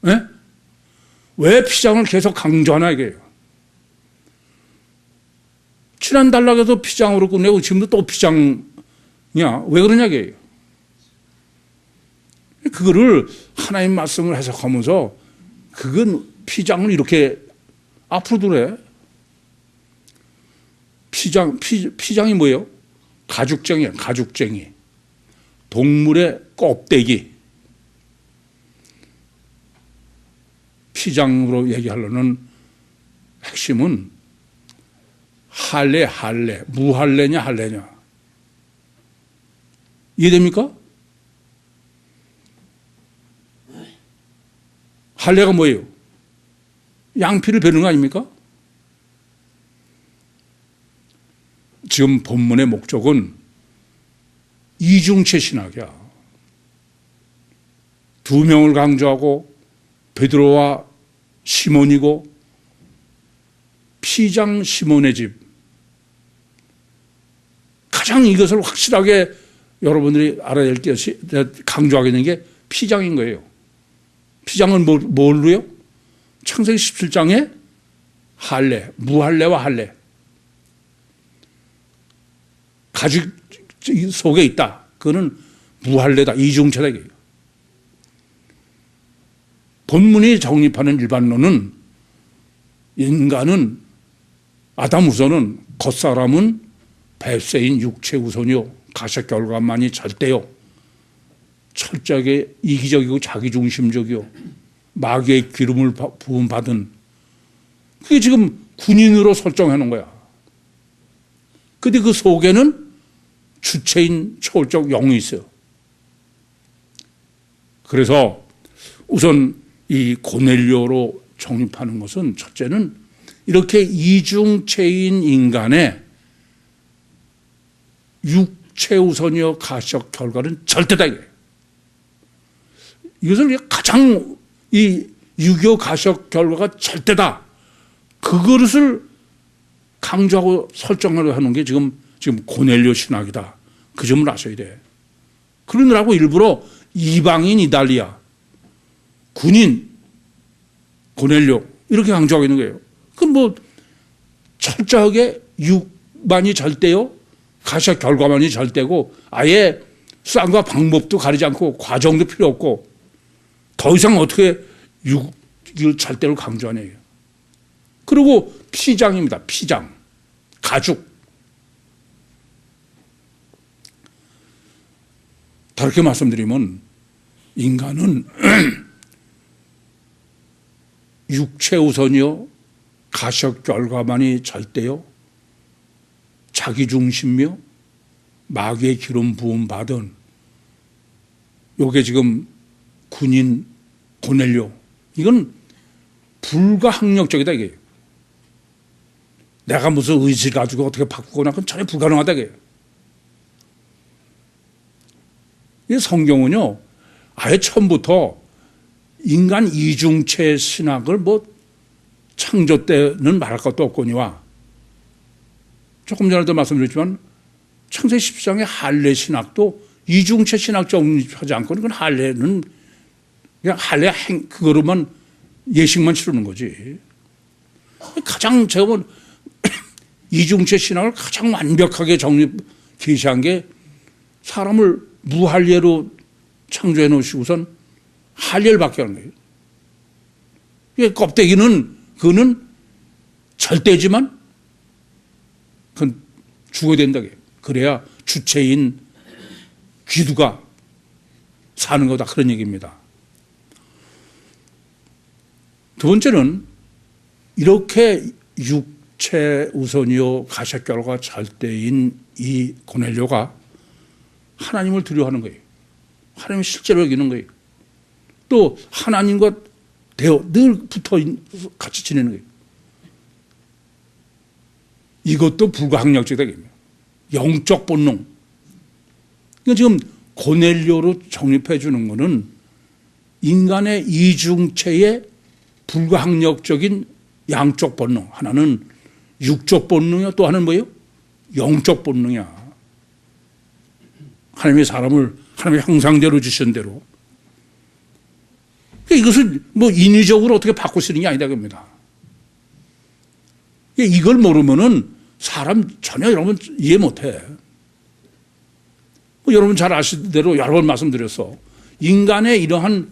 네? 왜 피장을 계속 강조하나 이게요. 지난 단락에서 피장으로 끝내고 지금도 또 피장이야. 왜 그러냐 이게요. 그거를 하나님 말씀을 해석하면서 그건 피장을 이렇게 앞으로 두래. 피장이 뭐예요? 가죽쟁이에요. 가죽쟁이. 동물의 껍데기. 피장으로 얘기하려는 핵심은 할례, 무할례냐 할례냐. 이해됩니까? 할례가 뭐예요? 양피를 베는 거 아닙니까? 지금 본문의 목적은 이중체 신학이야. 두 명을 강조하고 베드로와 시몬이고 피장 시몬의 집. 가장 이것을 확실하게 여러분들이 알아야 될 것이 강조하겠는 게 피장인 거예요. 피장은 뭘로요? 창세기 17장에 할례, 무할례와 할례. 가죽 속에 있다. 그거는 무할례다. 이중체다. 이게요. 본문이 정립하는 일반론은 인간은 아담 우선은 겉사람은 뱃세인 육체 우선이요. 가식 결과만이 절대요. 철저하게 이기적이고 자기중심적이요. 마귀의 기름을 부음 받은 그게 지금 군인으로 설정해 놓은 거야. 근데 그 속에는 주체인 초월적 영이 있어요. 그래서 우선 이 고넬료로 정립하는 것은 첫째는 이렇게 이중체인 인간의 육체 우선이요 가시적 결과는 절대다. 이것을 가장 이 유교 가시적 결과가 절대다. 그것을 강조하고 설정하려 하는 게 지금 고넬료 신학이다. 그 점을 아셔야 돼. 그러느라고 일부러 이방인 이달리아, 군인 고넬료 이렇게 강조하고 있는 거예요. 그럼 뭐 철저하게 육만이 절대요. 가시적 결과만이 절대고 아예 수단과 방법도 가리지 않고 과정도 필요 없고 더 이상 어떻게 육을 절대로 강조하냐. 그리고 피장입니다. 피장. 가죽. 다르게 말씀드리면 인간은 육체 우선이요. 가시적 결과만이 절대요. 자기중심이요. 마귀의 기름 부음 받은 요게 지금 군인 고넬료. 이건 불가항력적이다 이게. 내가 무슨 의지 가지고 어떻게 바꾸거나 그건 전혀 불가능하다 이게. 이 성경은요. 아예 처음부터 인간 이중체 신학을 뭐 창조 때는 말할 것도 없거니와 조금 전에도 말씀드렸지만 창세기 10장의 할례 신학도 이중체 신학 정립하지 않고는 그건 할례는 그냥 할례 그거로만 예식만 치르는 거지. 가장 제가 본 이중체 신학을 가장 완벽하게 계시한 게 사람을 무할례로 창조해 놓으시고선 할례를 받게 하는 거예요. 껍데기는 그거는 절대지만 그건 죽어야 된다. 그래야 주체인 귀두가 사는 거다. 그런 얘기입니다. 두 번째는 이렇게 육체 우선이요 가시적 결과 절대인 이 고넬료가 하나님을 두려워하는 거예요. 하나님을 실제로 여기는 거예요. 또 하나님과 늘 붙어 같이 지내는 거예요. 이것도 불가항력적이다. 영적 본능. 그러니까 지금 고넬료로 정립해 주는 것은 인간의 이중체의 불가항력적인 양쪽 본능. 하나는 육적 본능이야. 또 하나는 뭐예요? 영적 본능이야. 하나님의 사람을 하나님의 형상대로 주신 대로. 그러니까 이것을 뭐 인위적으로 어떻게 바꿀 수 있는 게 아니다. 겁니다. 이걸 모르면은 사람 전혀 여러분 이해 못해. 뭐 여러분 잘 아시는 대로 여러 번 말씀드렸어. 인간의 이러한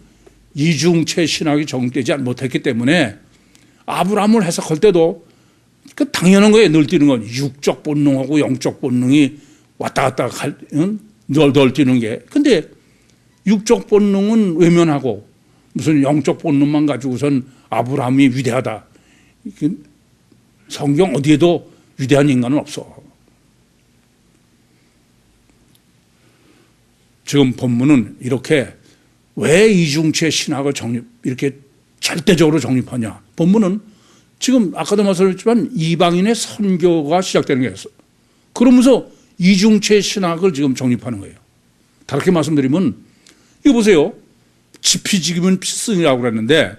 이중체 신학이 정립되지 못했기 때문에 아브라함을 해석할 때도 그 당연한 거예요. 널뛰는 건 육적 본능하고 영적 본능이 왔다 갔다 널뛰는 게. 근데 육적 본능은 외면하고 무슨 영적 본능만 가지고선 아브라함이 위대하다. 성경 어디에도 위대한 인간은 없어. 지금 본문은 이렇게 왜 이중체 신학을 이렇게 절대적으로 정립하냐. 본문은 지금 아까도 말씀드렸지만 이방인의 선교가 시작되는 거였어. 그러면서 이중체 신학을 지금 정립하는 거예요. 다르게 말씀드리면 이거 보세요. 지피지기면 필승이라고 그랬는데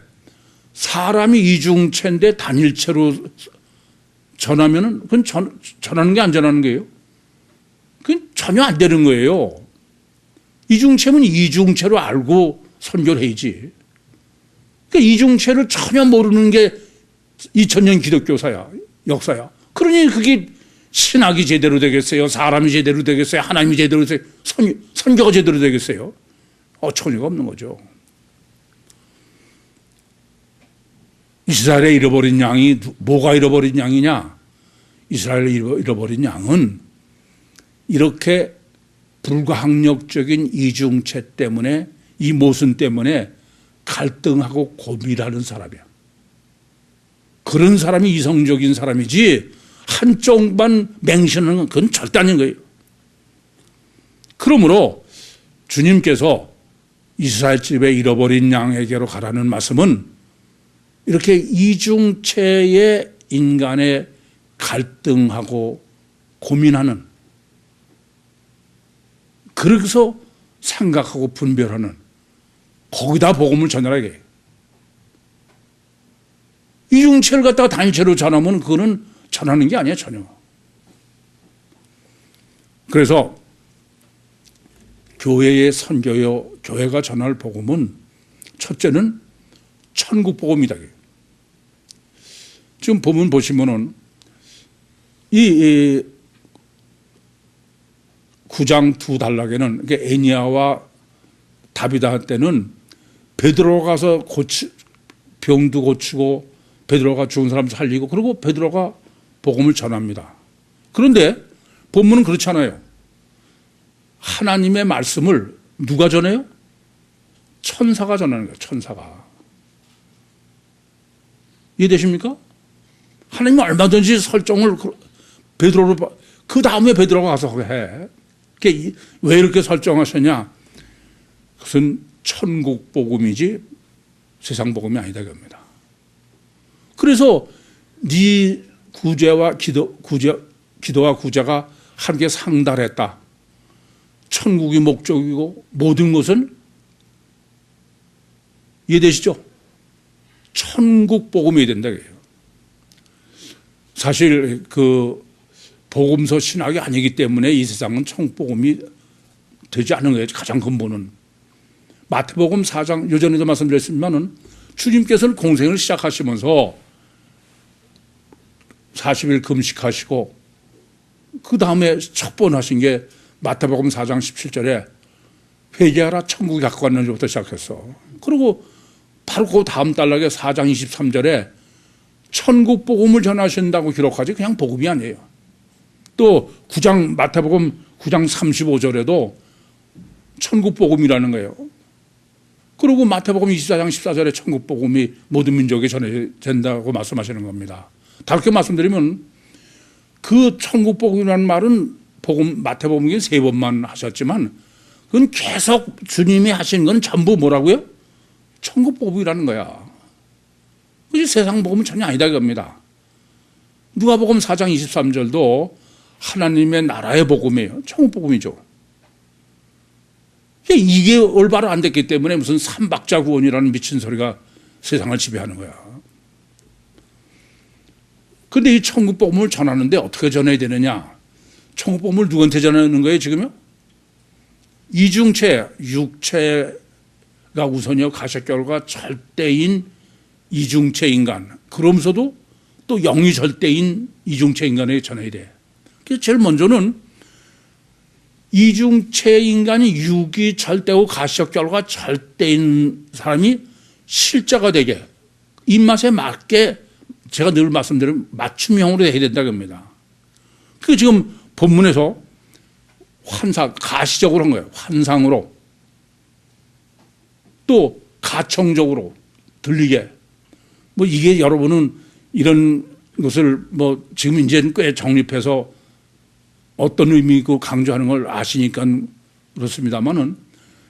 사람이 이중체인데 단일체로 전하면은 그건 전하는 게 안 전하는 거예요. 그건 전혀 안 되는 거예요. 이중체면 이중체로 알고 선교를 해야지. 그러니까 이중체를 전혀 모르는 게 2000년 기독교사야, 역사야. 그러니 그게 신학이 제대로 되겠어요? 사람이 제대로 되겠어요? 하나님이 제대로 되겠어요? 선교가 제대로 되겠어요? 어처구니가 없는 거죠. 이스라엘의 잃어버린 양이 뭐가 잃어버린 양이냐? 이스라엘의 잃어버린 양은 이렇게 불가항력적인 이중체 때문에 이 모순 때문에 갈등하고 고민하는 사람이야. 그런 사람이 이성적인 사람이지 한쪽만 맹신하는 건 그건 절대 아닌 거예요. 그러므로 주님께서 이스라엘 집에 잃어버린 양에게로 가라는 말씀은 이렇게 이중체의 인간의 갈등하고 고민하는, 그래서 생각하고 분별하는, 거기다 복음을 전하게. 이중체를 갖다가 단일체로 전하면 그거는 전하는 게 아니야, 전혀. 그래서 교회의 선교요, 교회가 전할 복음은 첫째는 천국 복음이다. 지금 본문 보시면은 이 9장 두 단락에는 애니아와 다비다 때는 베드로가 가서 병도 고치고 베드로가 죽은 사람 살리고 그리고 베드로가 복음을 전합니다. 그런데 본문은 그렇지 않아요. 하나님의 말씀을 누가 전해요? 천사가 전하는 거예요. 천사가. 이해되십니까? 하나님이 얼마든지 설정을 베드로로, 그 다음에 베드로가 가서 해. 왜 이렇게 설정하셨냐? 그것은 천국 복음이지 세상 복음이 아니다 그겁니다. 그래서 네 구제와 기도와 구제가 함께 상달했다. 천국이 목적이고 모든 것은 이해되시죠? 천국 복음이 된다 그래요. 사실 그 복음서 신학이 아니기 때문에 이 세상은 천국 복음이 되지 않은 거예요. 가장 근본은. 마태복음 4장, 요전에도 말씀드렸지만은 주님께서는 공생을 시작하시면서 40일 금식하시고 그 다음에 첫 번 하신 게 마태복음 4장 17절에 회개하라 천국이 갖고 왔는 줄부터 시작했어. 그리고 바로 그 다음 단락에 4장 23절에 천국 복음을 전하신다고 기록하지 그냥 복음이 아니에요. 또 마태복음 9장 35절에도 천국 복음이라는 거예요. 그리고 마태복음 24장 14절에 천국 복음이 모든 민족에 전해진다고 말씀하시는 겁니다. 다르게 말씀드리면 그 천국 복음이라는 말은 마태복음에 3번만 하셨지만 그건 계속 주님이 하신 건 전부 뭐라고요? 천국 복음이라는 거야. 그게 세상 복음은 전혀 아니다 이겁니다. 누가복음 4장 23절도 하나님의 나라의 복음이에요. 천국 복음이죠. 이게 올바로 안 됐기 때문에 무슨 삼박자 구원이라는 미친 소리가 세상을 지배하는 거야. 그런데 이 천국 복음을 전하는데 어떻게 전해야 되느냐? 천국 복음을 누구한테 전하는 거예요 지금요? 이중체, 육체가 우선이요 가시결과 절대인 이중체 인간, 그러면서도 또 영이 절대인 이중체 인간에게 전해야 돼. 그래서 제일 먼저는 이중체 인간이 육이 절대고 가시결과 절대인 사람이 실자가 되게 입맛에 맞게 제가 늘 말씀드린 맞춤형으로 해야 된다고 합니다. 그게 지금 본문에서 가시적으로 한 거예요. 환상으로. 또 가청적으로 들리게. 이게 여러분은 이런 것을 뭐 지금 이제는 꽤 정립해서 어떤 의미고 강조하는 걸 아시니까 그렇습니다만은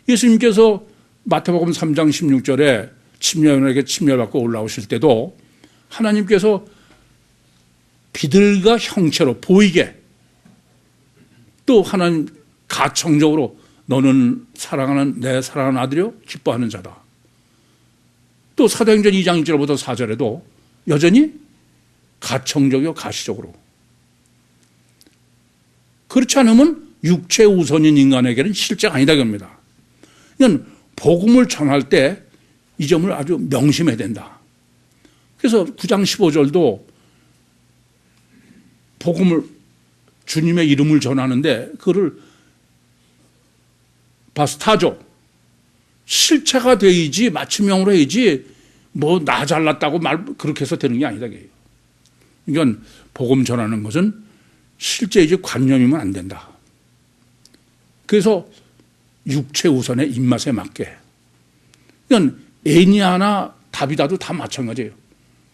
예수님께서 마태복음 3장 16절에 침례요한에게 침례받고 올라오실 때도 하나님께서 비둘기가 형체로 보이게 또 하나님 가청적으로 너는 사랑하는 내 사랑하는 아들이요 기뻐하는 자다. 또 사도행전 2장 1절부터 4절에도 여전히 가청적이요 가시적으로. 그렇지 않으면 육체 우선인 인간에게는 실제가 아니다 겁니다. 그러니까 복음을 전할 때 이 점을 아주 명심해야 된다. 그래서 9장 15절도 복음을 주님의 이름을 전하는데 그거를 바스타조 실체가 되어야지 맞춤형으로 해야지 뭐 나 잘났다고 말 그렇게 해서 되는 게 아니다. 그러니까 복음 전하는 것은 실제이지 관념이면 안 된다. 그래서 육체 우선의 입맛에 맞게. 그러니까 애니아나 다비다도 다 마찬가지예요.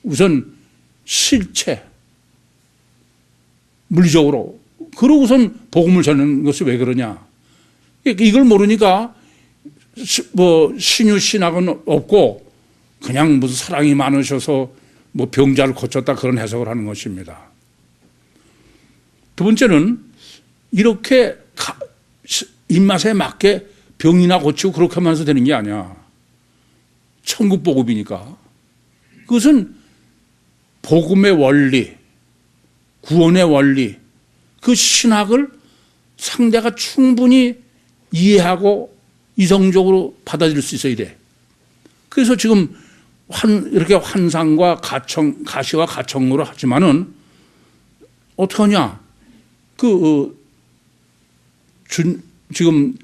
우선 실체, 물리적으로. 그러고선 복음을 전하는 것이 왜 그러냐. 이걸 모르니까 뭐 신유 신학은 없고 그냥 무슨 사랑이 많으셔서 뭐 병자를 고쳤다 그런 해석을 하는 것입니다. 두 번째는 이렇게 입맛에 맞게 병이나 고치고 그렇게 하면서 되는 게 아니야. 천국 복음이니까. 그것은 복음의 원리, 구원의 원리, 그 신학을 상대가 충분히 이해하고 이성적으로 받아들일 수 있어야 돼. 그래서 지금 이렇게 환상과 가시와 가청으로 하지만은 어떻게 하냐. 지금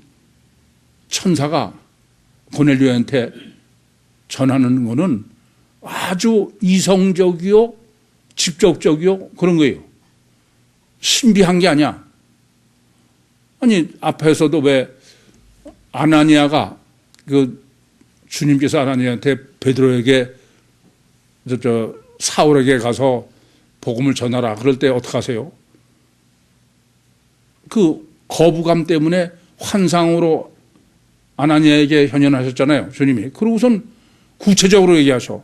천사가 고넬료한테 전하는 거는 아주 이성적이요, 직접적이요, 그런 거예요. 신비한 게 아니야. 아니, 앞에서도 왜 아나니아가 주님께서 아나니아한테 베드로에게 사울에게 가서 복음을 전하라. 그럴 때 어떻게 하세요? 그 거부감 때문에 환상으로 아나니아에게 현현하셨잖아요. 주님이. 그러고선 구체적으로 얘기하셔.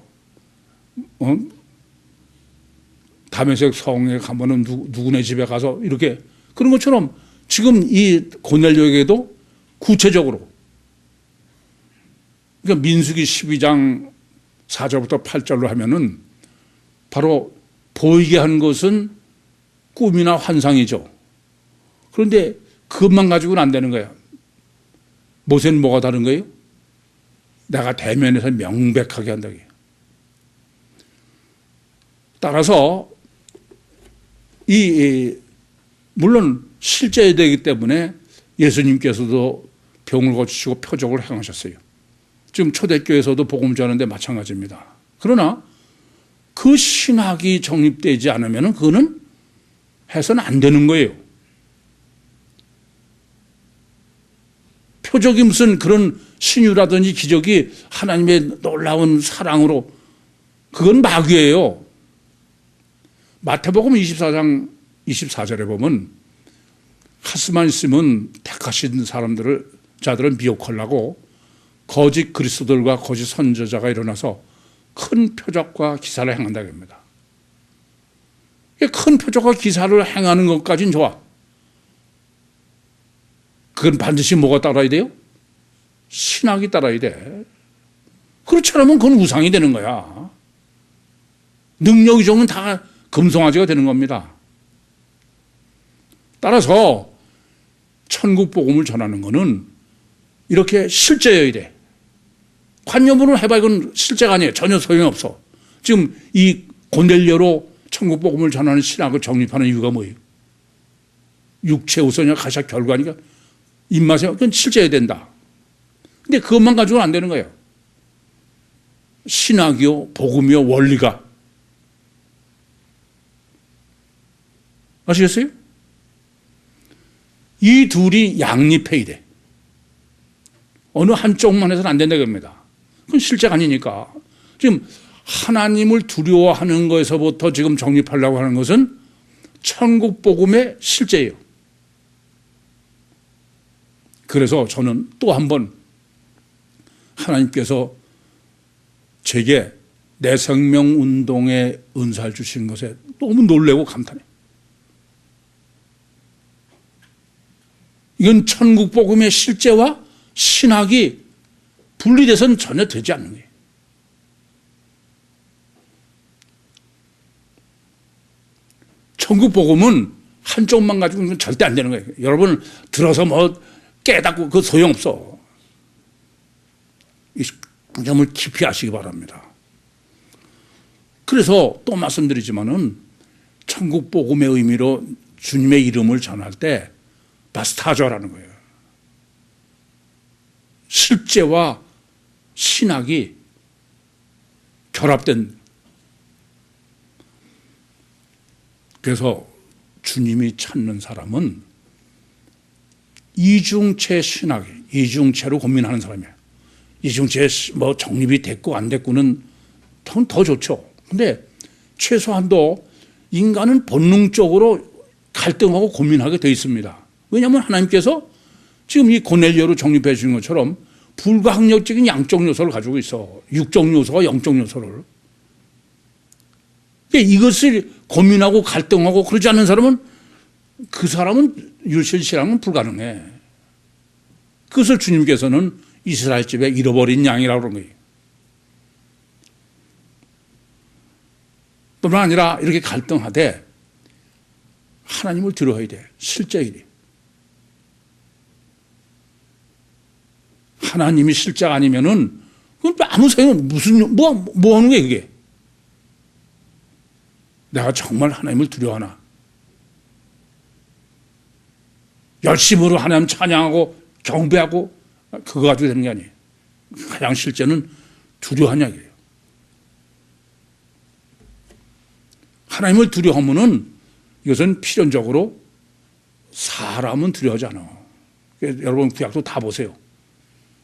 다메섹 성에 가면은 누구네 집에 가서 이렇게 그런 것처럼 지금 이 고넬료에게도 구체적으로. 그러니까 민수기 12장 4절부터 8절로 하면은 바로 보이게 한 것은 꿈이나 환상이죠. 그런데 그것만 가지고는 안 되는 거예요. 모세는 뭐가 다른 거예요? 내가 대면에서 명백하게 한다고 해요. 따라서 물론 실제해야 되기 때문에 예수님께서도 병을 고치시고 표적을 행하셨어요. 지금 초대교회에서도 복음 전하는데 마찬가지입니다. 그러나 그 신학이 정립되지 않으면 그거는 해서는 안 되는 거예요. 표적이 무슨 그런 신유라든지 기적이 하나님의 놀라운 사랑으로 그건 마귀예요. 마태복음 24장 24절에 보면 가스만 있으면 택하신 자들은 미혹하려고 거짓 그리스도들과 거짓 선지자가 일어나서 큰 표적과 기사를 행한다고 합니다. 큰 표적과 기사를 행하는 것까지는 좋아. 그건 반드시 뭐가 따라야 돼요? 신학이 따라야 돼. 그렇지 않으면 그건 우상이 되는 거야. 능력이 좋으면 다 금송아지가 되는 겁니다. 따라서 천국 복음을 전하는 거는 이렇게 실제여야 돼. 관념으로 해봐 이건 실제가 아니에요. 전혀 소용이 없어. 지금 이 고넬료로 천국 복음을 전하는 신학을 정립하는 이유가 뭐예요? 육체 우선이야 가시와 결과니까 입맛에 그건 실제해야 된다. 근데 그것만 가지고는 안 되는 거예요. 신학이요, 복음이요, 원리가. 아시겠어요? 이 둘이 양립해야 돼. 어느 한쪽만 해서는 안 된다 그럽니다. 그건 실제가 아니니까. 지금 하나님을 두려워하는 것에서부터 지금 정립하려고 하는 것은 천국 복음의 실제예요. 그래서 저는 또 한 번 하나님께서 제게 내 생명 운동에 은사를 주신 것에 너무 놀라고 감탄해요. 이건 천국 복음의 실제와 신학이 분리돼서는 전혀 되지 않는 거예요. 천국 복음은 한쪽만 가지고는 절대 안 되는 거예요. 여러분 들어서 뭐 깨닫고 그 소용없어. 이 점을 깊이 아시기 바랍니다. 그래서 또 말씀드리지만은 천국 복음의 의미로 주님의 이름을 전할 때 바스타저라는 거예요. 실제와 신학이 결합된. 그래서 주님이 찾는 사람은 이중체 신학, 이중체로 고민하는 사람이에요. 이중체 뭐 정립이 됐고 안 됐고는 더 좋죠. 근데 최소한도 인간은 본능적으로 갈등하고 고민하게 되어 있습니다. 왜냐하면 하나님께서 지금 이 고넬료로 정립해 주신 것처럼 불가항력적인 양적 요소를 가지고 있어. 육적 요소와 영적 요소를. 이것을 고민하고 갈등하고 그러지 않는 사람은 그 사람은 유실신앙은 불가능해. 그것을 주님께서는 이스라엘 집에 잃어버린 양이라고 그런 거예요. 뿐만 아니라 이렇게 갈등하되 하나님을 두려워해야 돼. 실제 일이. 하나님이 실제가 아니면은 그건 아무 소용 무슨 뭐 하는 거예요 그게. 내가 정말 하나님을 두려워하나. 열심으로 하나님 찬양하고 경배하고 그거 가지고 되는 게 아니에요. 가장 실제는 두려워하냐 이게요. 하나님을 두려워하면은 이것은 필연적으로 사람은 두려워하지 않아. 여러분 구약도 다 보세요.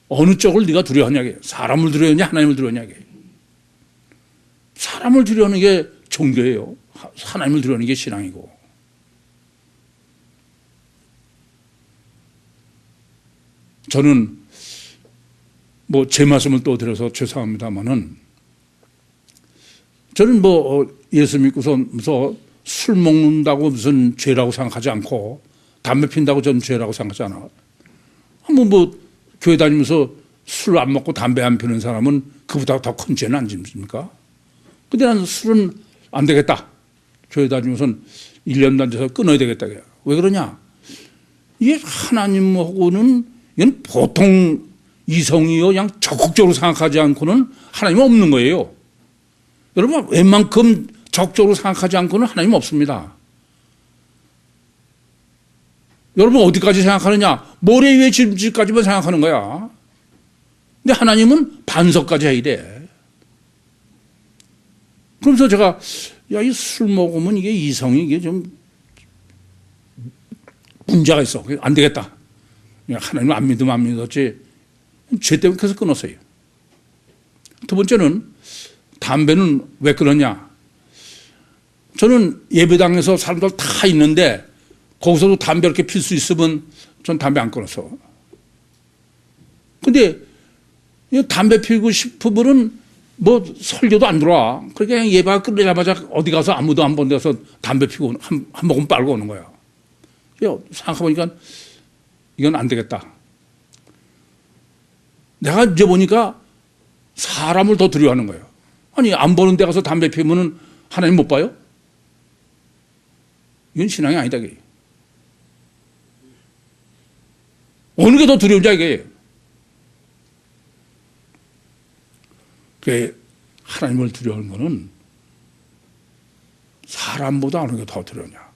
어느 쪽을 네가 두려워하냐 이게요. 사람을 두려워하냐 하나님을 두려워하냐 이게요. 사람을 두려워하는 게 종교예요. 하나님을 두려워하는 게 신앙이고. 저는 뭐 제 말씀을 또 드려서 죄송합니다만은 저는 뭐 예수 믿고서 술 먹는다고 무슨 죄라고 생각하지 않고 담배 핀다고 저는 죄라고 생각하지 않아. 뭐 교회 다니면서 술 안 먹고 담배 안 피는 사람은 그보다 더 큰 죄는 안 집니까? 근데 나는 술은 안 되겠다. 교회 다니면서는 1년도 안 돼서 끊어야 되겠다. 왜 그러냐? 이게 하나님하고는 이건 보통 이성이요 그냥 적극적으로 생각하지 않고는 하나님은 없는 거예요. 여러분 웬만큼 적극적으로 생각하지 않고는 하나님 없습니다. 여러분 어디까지 생각하느냐? 모래 위에 집까지만 생각하는 거야. 근데 하나님은 반석까지 해야 돼. 그러면서 제가 이 술 먹으면 이게 이성이 이게 좀 문제가 있어. 안 되겠다. 하나님 안 믿으면 안 믿었지. 죄 때문에 계속 끊었어요. 두 번째는 담배는 왜 끊었냐? 저는 예배당에서 사람들 다 있는데 거기서도 담배 이렇게 필 수 있으면 전 담배 안 끊었어. 근데 담배 피우고 싶으면은 뭐 설교도 안 들어와. 그러니까 예배가 끝나자마자 어디 가서 아무도 안 본 데서 담배 피우고 한 모금 빨고 오는 거야. 생각해보니까 이건 안 되겠다. 내가 이제 보니까 사람을 더 두려워하는 거예요. 아니 안 보는 데 가서 담배 피우면 하나님 못 봐요? 이건 신앙이 아니다. 이게. 어느 게 더 두려운지 이게. 하나님을 두려워하는 것은 사람보다 어느 게 더 두려우냐.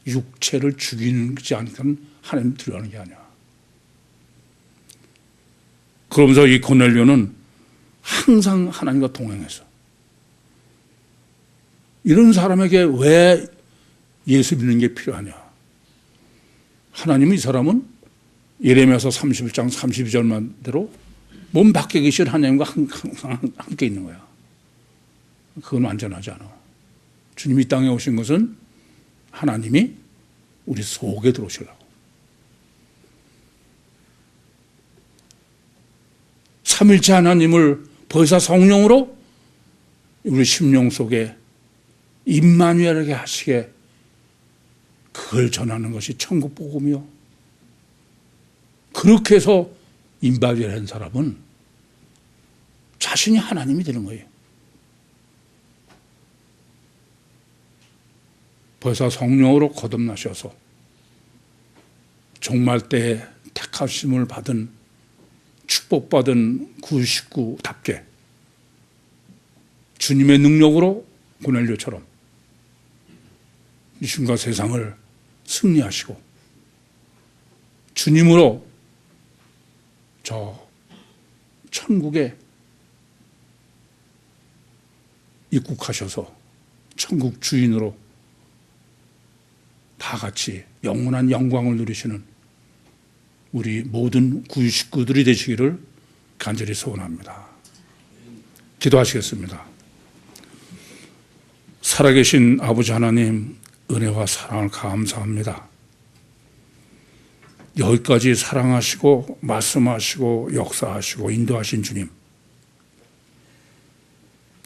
육체를 죽이지 않으니까 하나님 두려워하는 게 아니야. 그러면서 이 고넬료는 항상 하나님과 동행했어. 이런 사람에게 왜 예수 믿는 게 필요하냐. 하나님은 이 사람은 예레미야서 31장 32절만대로 몸 밖에 계신 하나님과 항상 함께 있는 거야. 그건 완전하지 않아. 주님이 이 땅에 오신 것은 하나님이 우리 속에 들어오시려고. 삼일째 하나님을 보혜사 성령으로 우리 심령 속에 임마누엘에게 하시게, 그걸 전하는 것이 천국 복음이요. 그렇게 해서 임마누엘 한 사람은 자신이 하나님이 되는 거예요. 보혜사 성령으로 거듭나셔서 종말 때에 택하심을 받은, 축복받은 구 식구답게 주님의 능력으로 고넬료처럼 이 순간 세상을 승리하시고 주님으로 저 천국에 입국하셔서 천국 주인으로 다 같이 영원한 영광을 누리시는 우리 모든 구유 식구들이 되시기를 간절히 소원합니다. 기도하시겠습니다. 살아계신 아버지 하나님, 은혜와 사랑을 감사합니다. 여기까지 사랑하시고 말씀하시고 역사하시고 인도하신 주님,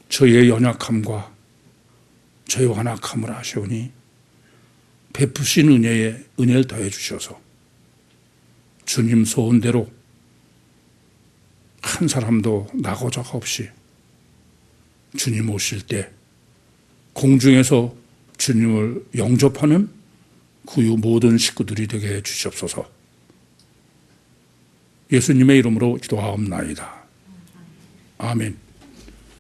저희의 연약함과 저희의 완악함을 아시오니 베푸신 은혜를 더해 주셔서 주님 소원대로 한 사람도 나고자가 없이 주님 오실 때 공중에서 주님을 영접하는 구유 모든 식구들이 되게 해 주시옵소서. 예수님의 이름으로 기도하옵나이다. 아멘.